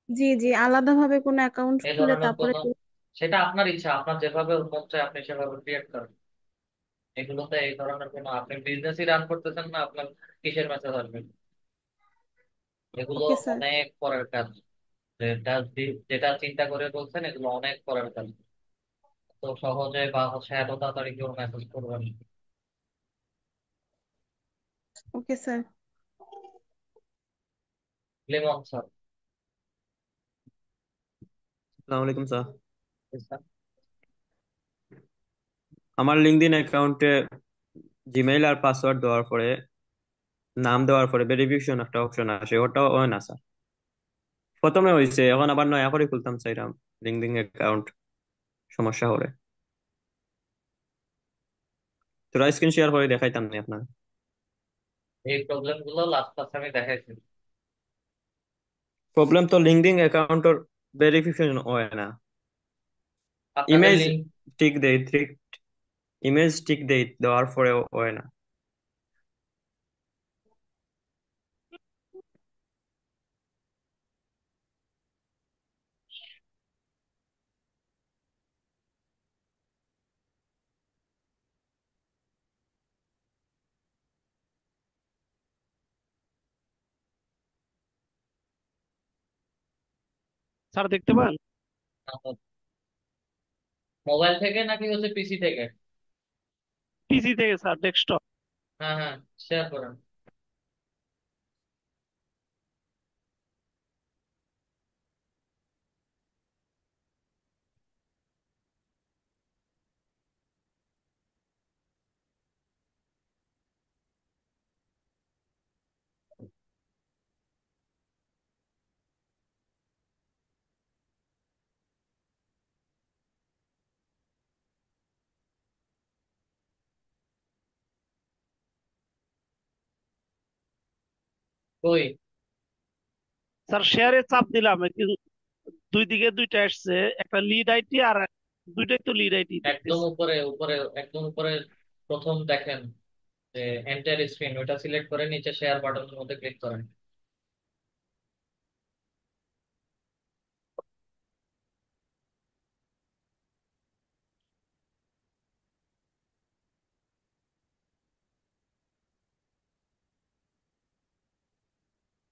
জি জি, আলাদাভাবে কোনো অ্যাকাউন্ট এই খুলে ধরনের তারপরে। কোনো, সেটা আপনার ইচ্ছা, আপনার যেভাবে মন চায় আপনি সেভাবে ক্রিয়েট করেন। এগুলোতে এই ধরনের কোনো, আপনি বিজনেসই রান করতেছেন না, আপনার কিসের মেসেজ আসবে? এগুলো ওকে স্যার। অনেক পরের কাজ। যেটা যেটা চিন্তা করে বলছেন এগুলো অনেক পরের কাজ। তো সহজে বা হচ্ছে এত তাড়াতাড়ি কেউ মেসেজ করবেন না। Okay sir. লিমন স্যার। আসসালামু আলাইকুম স্যার। আমার লিঙ্কডইন অ্যাকাউন্টে জিমেইল আর পাসওয়ার্ড দেওয়ার পরে নাম দেওয়ার পরে ভেরিফিকেশন একটা অপশন আসে, ওটাও হয় না স্যার। প্রথমে হয়েছে, এখন আবার নয়া করে খুলতাম চাইলাম লিঙ্কডইন অ্যাকাউন্ট, সমস্যা হবে। তোরা স্ক্রিন শেয়ার করে দেখাইতাম না আপনার। এই প্রবলেম গুলো লাস্ট ক্লাসে আমি দেখাইছি। প্রবলেম তো লিঙ্কডইন অ্যাকাউন্টের ভেরিফিকেশন হয় না। আপনাদের ইমেজ লিঙ্ক টিক দেই, ইমেজ টিক দেই, দেওয়ার পরেও হয় না। স্যার দেখতে পান? মোবাইল থেকে নাকি হচ্ছে পিসি থেকে? পিসি থেকে স্যার, ডেস্কটপ। হ্যাঁ হ্যাঁ, শেয়ার করেন। কই? স্যার শেয়ারে চাপ দিলাম, কিন্তু দুই দিকে দুইটা আসছে, একটা লিড আইটি আর দুইটাই তো লিড আইটি একদম দেখতেছি। উপরে উপরে, একদম উপরে প্রথম দেখেন যে এন্টার স্ক্রিন, ওটা সিলেক্ট করে নিচে শেয়ার বাটনের মধ্যে ক্লিক করেন।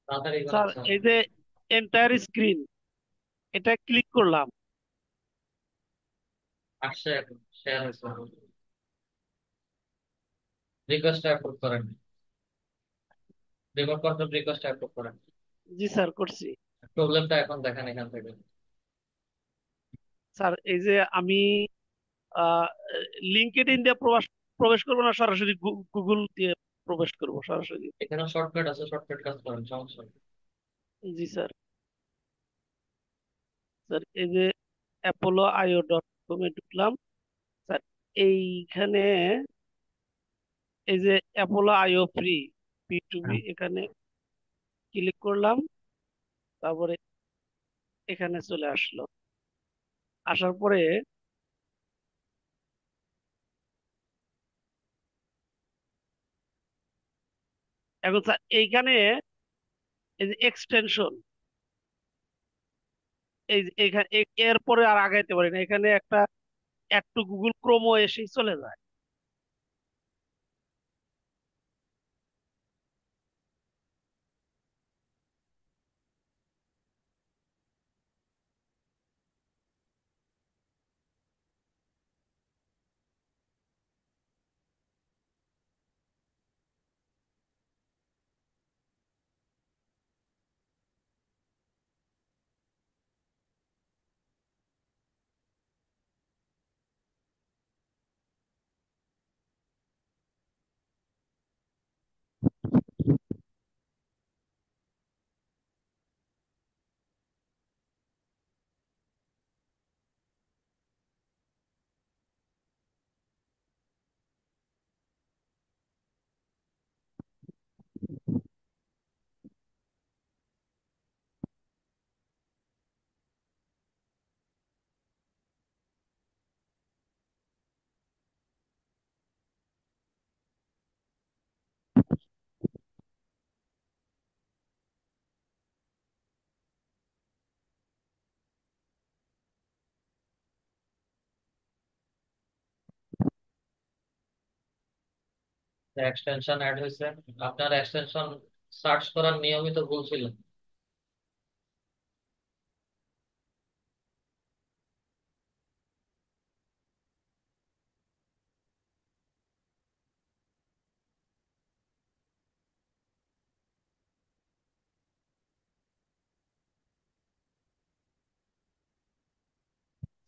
তাড়াতাড়ি করেন স্যার স্যার। এই যে এন্টায়ার স্ক্রিন, এটা ক্লিক করলাম। আসছে এখন, শেয়ার হয়েছে। রিকোয়েস্ট অ্যাপ্রুভ করেন, রিমোট কন্ট্রোল রিকোয়েস্ট অ্যাপ্রুভ করেন। জি স্যার, করছি। প্রবলেমটা এখন দেখেন এখান থেকে। স্যার এই যে আমি লিঙ্কডইন দিয়ে প্রবেশ প্রবেশ করবো না, সরাসরি গুগল দিয়ে প্রবেশ করবো সরাসরি? এখানে শর্টকাট আছে, শর্টকাট কাজ করেন, সমস্যা নেই। জি স্যার। স্যার এই যে apollo.io.com এ ঢুকলাম। স্যার এইখানে এই যে অ্যাপোলো আইও ফ্রি P2B, এখানে ক্লিক করলাম। তারপরে এখানে চলে আসলো। আসার পরে এখন স্যার এইখানে এই যে এক্সটেনশন, এইখানে এরপরে আর আগাইতে পারি না, এখানে একটা অ্যাড টু গুগল ক্রোমও এসেই চলে যায়। এক্সটেনশন অ্যাড হয়েছে, আপনার এক্সটেনশন সার্চ করার নিয়মিত ভুল ছিল।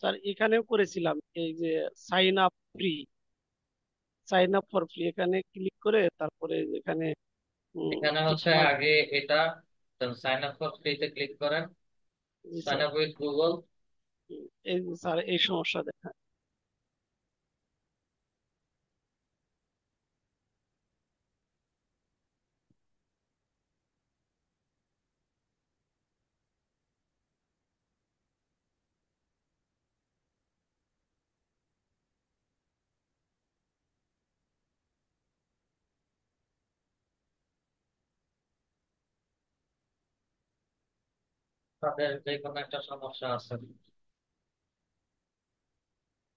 স্যার এখানেও করেছিলাম এই যে sign up free, sign up for free এখানে ক্লিক করে তারপরে এখানে এখানে টিক হচ্ছে মার্ক। আগে এটা সাইন আপ ফর ফ্রিতে ক্লিক করেন, জি sign sir. Up with Google. এই যে স্যার এই সমস্যা দেখা। তাদের যে কোনো একটা সমস্যা আছে।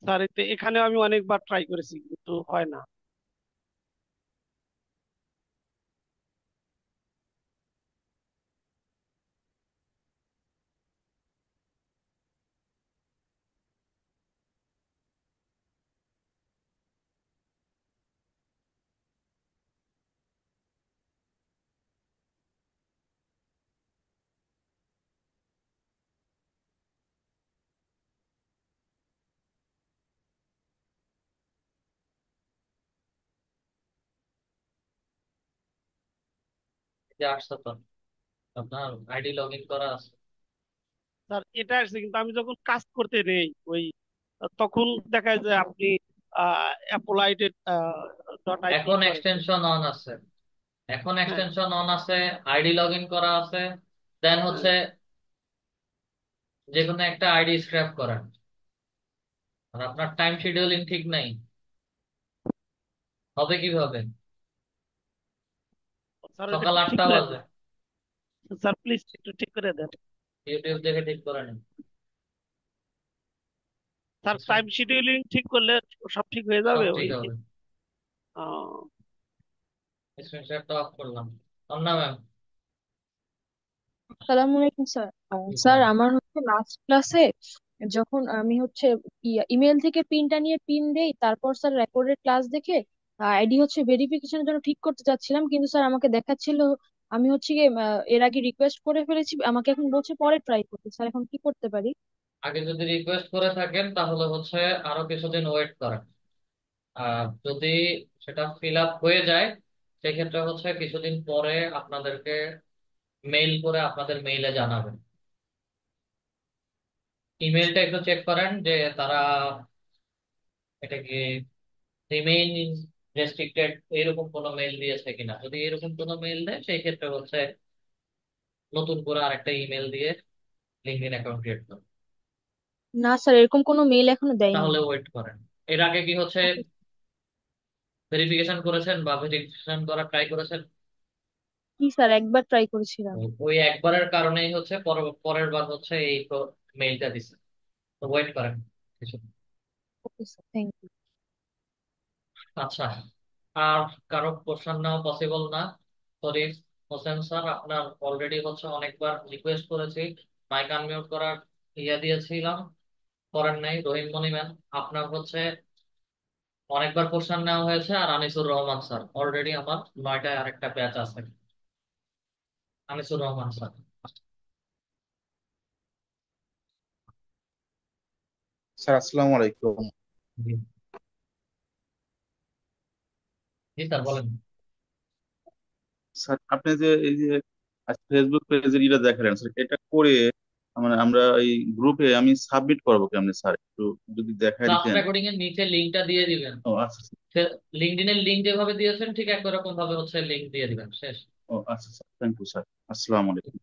স্যার এখানে আমি অনেকবার ট্রাই করেছি কিন্তু হয় না। যে আসছে তো, আপনার আইডি লগ ইন করা আছে। স্যার এটা আসছে কিন্তু আমি যখন কাজ করতে নেই ওই তখন দেখা যায় যে আপনি অ্যাপোলাইটেড ডট আই এখন ক্লিক করেন। এক্সটেনশন অন আছে, এখন হ্যাঁ এক্সটেনশন অন আছে, আইডি লগ ইন করা আছে। দেন হ্যাঁ। হচ্ছে যে কোনো একটা আইডি স্ক্র্যাপ করেন, আর আপনার টাইম শিডিউলিং ঠিক নাই, হবে কিভাবে? স্যার ওটা সকাল একটু ঠিক 8টা করে বাজে, দেন। স্যার প্লিজ একটু ঠিক করে দেন। ইউটিউব দেখে ঠিক করে নিন। স্যার টাইম শিডিউলিং ঠিক করলে সব ঠিক হয়ে সব যাবে ঠিক ওই। হবে। আহ, স্ক্রিনশটটা অফ করলাম। না ম্যাম। আসসালামু আলাইকুম স্যার। স্যার আমার হচ্ছে লাস্ট ক্লাসে যখন আমি হচ্ছে ইমেল থেকে পিনটা নিয়ে পিন দেই, তারপর স্যার রেকর্ডেড ক্লাস দেখে আইডি হচ্ছে ভেরিফিকেশনের জন্য ঠিক করতে চাচ্ছিলাম, কিন্তু স্যার আমাকে দেখাচ্ছিল আমি হচ্ছে গিয়ে এর আগে রিকোয়েস্ট করে ফেলেছি, আমাকে এখন বলছে পরে ট্রাই করতে। স্যার এখন কি করতে পারি? আগে যদি রিকোয়েস্ট করে থাকেন তাহলে হচ্ছে আরো কিছুদিন ওয়েট করেন। আর যদি সেটা ফিল আপ হয়ে যায় সেক্ষেত্রে হচ্ছে কিছুদিন পরে আপনাদেরকে মেইল করে আপনাদের মেইলে জানাবেন। ইমেলটা একটু চেক করেন যে তারা এটা কি রিমেইন রেস্ট্রিক্টেড এরকম কোনো মেইল দিয়েছে কিনা। যদি এরকম কোনো মেইল দেয় সেই ক্ষেত্রে হচ্ছে নতুন করে আরেকটা ইমেল দিয়ে লিঙ্কডইন অ্যাকাউন্ট ক্রিয়েট করুন। না স্যার, এরকম কোনো মেইল এখনো দেয়নি। তাহলে ওয়েট করেন। এর আগে কি হচ্ছে ওকে। ভেরিফিকেশন করেছেন বা ভেরিফিকেশন করা ট্রাই করেছেন? কি স্যার, একবার ট্রাই করেছিলাম। ওই একবারের কারণেই হচ্ছে পরের বার হচ্ছে এই মেইলটা দিচ্ছে। তো ওয়েট করেন কিছু। Okay sir, thank you. আচ্ছা, আর কারো কোশ্চেন নেওয়া পসিবল না? সরি হোসেন স্যার, আপনার অলরেডি হচ্ছে অনেকবার রিকোয়েস্ট করেছি, মাইক আনমিউট করার দিয়েছিলাম, করেন নাই। রহিম মনি ম্যাম, আপনার হচ্ছে অনেকবার কোশ্চেন নেওয়া হয়েছে। আর আনিসুর রহমান স্যার, অলরেডি আমার 9টায় আরেকটা ব্যাচ আছে। আনিসুর রহমান স্যার। স্যার আসসালামু আলাইকুম। জি। জি স্যার বলেন। স্যার আপনি যে এই যে ফেসবুক পেজের এটা দেখালেন স্যার, এটা করে মানে আমরা এই গ্রুপে আমি সাবমিট করবো কেমনে স্যার, একটু যদি দেখাই ক্লাস দিতেন। রেকর্ডিং এর নিচে লিঙ্কটা দিয়ে দিবেন। ও আচ্ছা স্যার। লিঙ্কডইনের লিঙ্ক যেভাবে দিয়েছেন ঠিক একই রকম ভাবে হচ্ছে লিঙ্ক দিয়ে দিবেন, শেষ। ও আচ্ছা স্যার, থ্যাংক ইউ স্যার। আসসালামু আলাইকুম।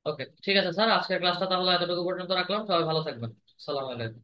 ওকে ঠিক আছে স্যার, আজকের ক্লাসটা তাহলে এতটুকু পর্যন্ত রাখলাম। সবাই ভালো থাকবেন। আসসালামু আলাইকুম।